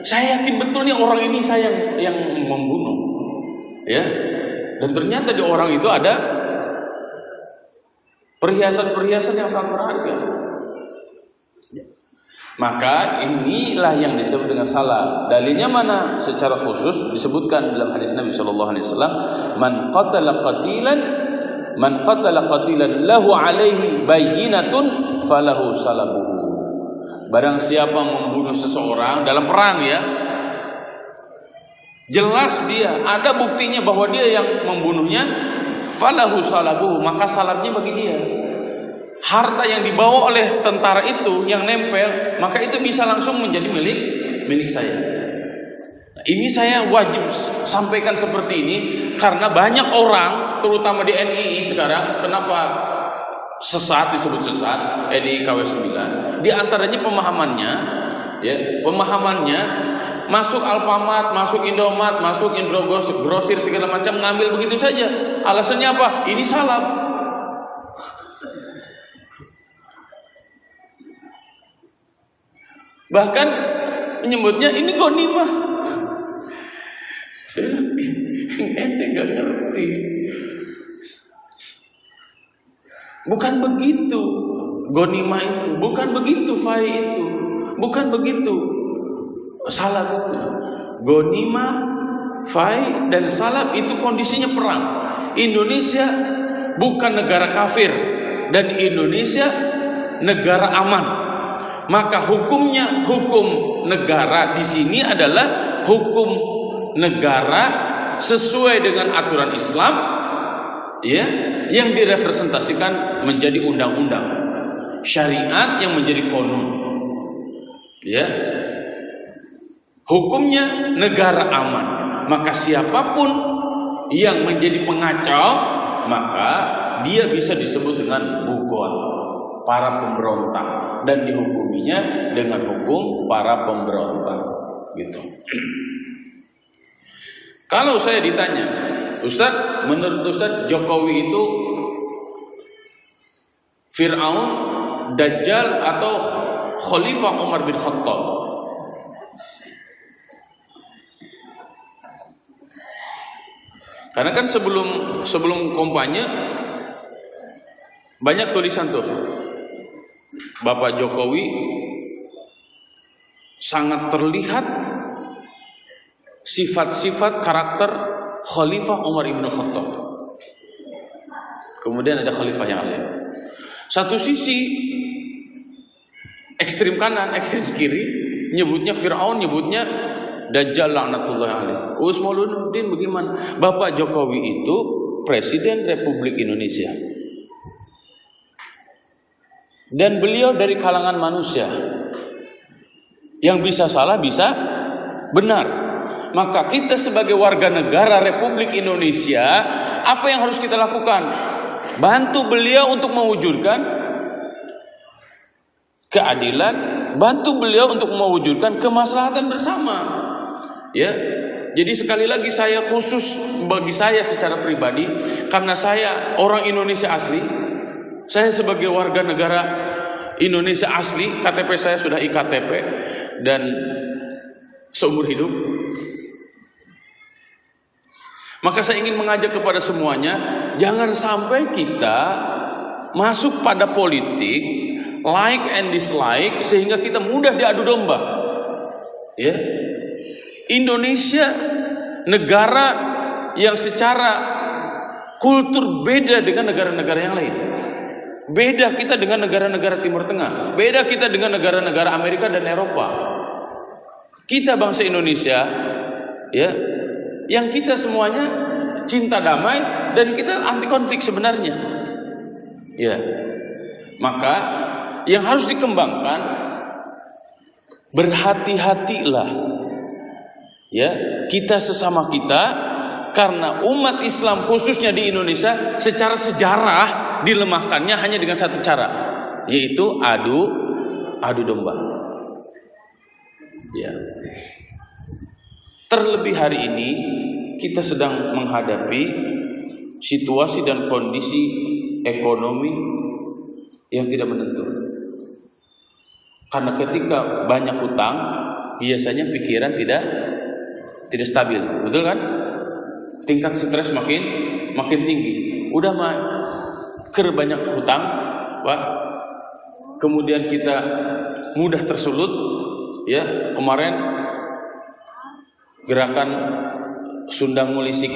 S1: Saya yakin betul nih orang ini saya yang membunuh. Ya. Dan ternyata di orang itu ada perhiasan-perhiasan yang sangat berharga. Maka inilah yang disebut dengan salah. Dalilnya mana? Secara khusus disebutkan dalam hadis Nabi sallallahu alaihi wasallam, man qatala qatilan lahu alaihi bayyinatun falahu salabuhu. Barang siapa membunuh seseorang dalam perang ya, jelas dia ada buktinya bahwa dia yang membunuhnya, falahu salabuhu, maka salabnya bagi dia. Harta yang dibawa oleh tentara itu yang nempel, maka itu bisa langsung menjadi milik saya. Ini saya wajib sampaikan seperti ini karena banyak orang, terutama di NII sekarang, kenapa sesat, disebut sesat, NII KW 9. Di antaranya pemahamannya masuk Alfamart, masuk Indomart, masuk Indogrosir segala macam, ngambil begitu saja. Alasannya apa? Ini salab. Bahkan menyebutnya ini ghanimah. Saya ente nggak ngerti. Bukan begitu ghanimah itu, bukan begitu fai itu, bukan begitu salab itu. Ghanimah, fai dan salab itu kondisinya perang. Indonesia bukan negara kafir dan Indonesia negara aman. Maka hukum negara di sini adalah hukum negara sesuai dengan aturan Islam, ya, yang direpresentasikan menjadi undang-undang syariat yang menjadi konun, ya. Hukumnya negara aman. Maka siapapun yang menjadi pengacau, maka dia bisa disebut dengan bugon, para pemberontak, dan dihukuminya dengan hukum para pemberontak, gitu. Kalau saya ditanya, Ustaz, menurut Ustaz Jokowi itu Fir'aun, Dajjal atau Khalifah Umar bin Khattab? Karena kan sebelum kampanye banyak tulisan tuh, Bapak Jokowi sangat terlihat sifat-sifat karakter Khalifah Umar bin Khattab. Kemudian ada khalifah yang lain. Satu sisi ekstrim kanan, ekstrim kiri, nyebutnya Fir'aun, nyebutnya Dajjal laknatullah alaih. Mauluddin bagaimana? Bapak Jokowi itu Presiden Republik Indonesia. Dan beliau dari kalangan manusia. Yang bisa salah, bisa benar. Maka kita sebagai warga negara Republik Indonesia, apa yang harus kita lakukan? Bantu beliau untuk mewujudkan keadilan, bantu beliau untuk mewujudkan kemaslahatan bersama. Ya. Jadi sekali lagi saya khusus bagi saya secara pribadi, karena saya orang Indonesia asli, saya sebagai warga negara Indonesia asli, KTP saya sudah iktp dan seumur hidup. Maka saya ingin mengajak kepada semuanya, jangan sampai kita masuk pada politik like and dislike sehingga kita mudah diadu domba. Ya. Indonesia negara yang secara kultur beda dengan negara-negara yang lain. Beda kita dengan negara-negara Timur Tengah, beda kita dengan negara-negara Amerika dan Eropa. Kita bangsa Indonesia, ya, yang kita semuanya cinta damai dan kita anti konflik sebenarnya. Ya. Maka yang harus dikembangkan, berhati-hatilah. Ya, kita sesama kita, karena umat Islam khususnya di Indonesia secara sejarah dilemahkannya hanya dengan satu cara, yaitu adu domba. Ya. Terlebih hari ini kita sedang menghadapi situasi dan kondisi ekonomi yang tidak menentu. Karena ketika banyak hutang, biasanya pikiran tidak stabil, betul kan? Tingkat stres makin tinggi. Udah banyak hutang, Pak. Kemudian kita mudah tersulut. Ya, kemarin gerakan Sundang Mulisik,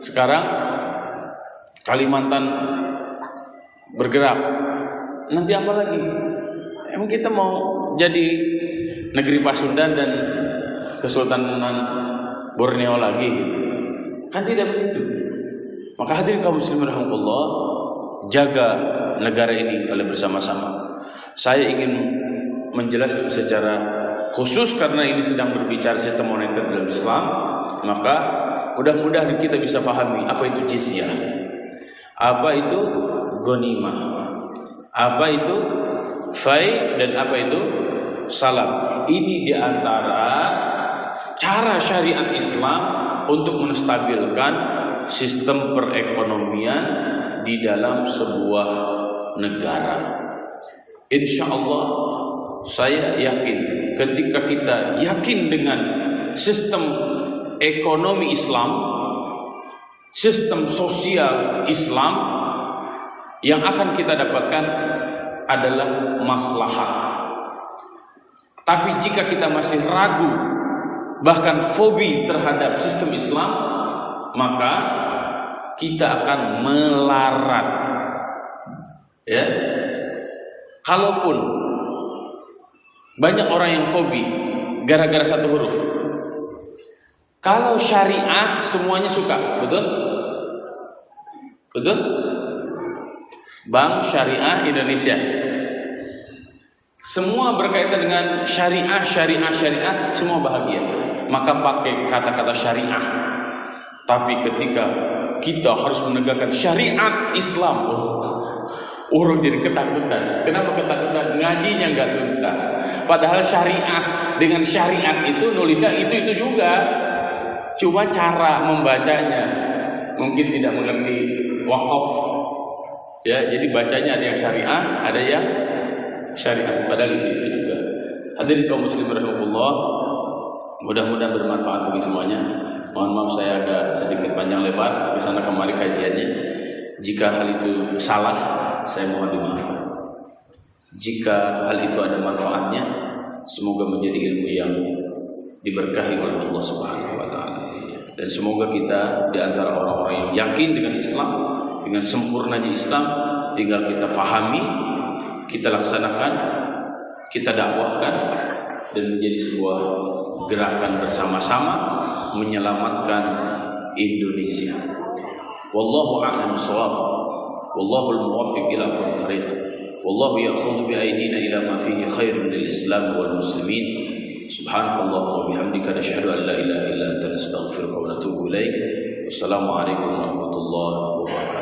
S1: sekarang Kalimantan bergerak. Nanti apa lagi? Emang kita mau jadi negeri Pasundan dan Kesultanan Borneo lagi? Kan tidak begitu. Maka hadirin kaum muslimin rahimakumullah, jaga negara ini oleh bersama-sama. Saya ingin menjelaskan secara khusus karena ini sedang berbicara sistem moneter dalam Islam, maka mudah-mudahan kita bisa pahami apa itu jizyah, apa itu ghanimah, apa itu fai, dan apa itu salam. Ini diantara cara syariat Islam untuk menstabilkan sistem perekonomian di dalam sebuah negara. Insya Allah saya yakin ketika kita yakin dengan sistem ekonomi Islam, sistem sosial Islam, yang akan kita dapatkan adalah maslahat. Tapi jika kita masih ragu, bahkan fobi terhadap sistem Islam, maka kita akan melarat. Ya, kalaupun banyak orang yang fobi gara-gara satu huruf, kalau syariah semuanya suka, betul? Betul? Bank Syariah Indonesia, semua berkaitan dengan syariah, semua bahagia. Maka pakai kata-kata syariah. Tapi ketika kita harus menegakkan syariat Islam, orang jadi ketakutan. Kenapa ketakutan? Ngajinya nggak tuntas. Padahal syariah dengan syariat itu nulisnya itu juga. Cuma cara membacanya mungkin tidak mengerti wakaf. Ya, jadi bacanya ada yang syariah, ada yang syariat. Padahal itu juga. Hadirin kaum muslimin rahimakumullah, mudah-mudahan bermanfaat bagi semuanya. Mohon maaf saya agak sedikit panjang lebar di sana kemari kajiannya. Jika hal itu salah, saya mohon dimaafkan. Jika hal itu ada manfaatnya, semoga menjadi ilmu yang diberkahi oleh Allah Subhanahu wa taala. Dan semoga kita di antara orang-orang yang yakin dengan Islam, dengan sempurnanya Islam, tinggal kita fahami, kita laksanakan, kita dakwahkan, dan menjadi sebuah gerakan bersama-sama menyelamatkan Indonesia. Wallahu a'lam bishawab. Wallahu al-muwaffiq ila aqwamit thariq. Wallahu ya'khudhu bi aydina ila ma fihi khairun lil Islam wal muslimin. Subhanakallahumma wa bihamdika nashhadu an la ilaha illa anta nastaghfiruka wa natubu ilaik. Wassalamu alaikum warahmatullahi wabarakatuh.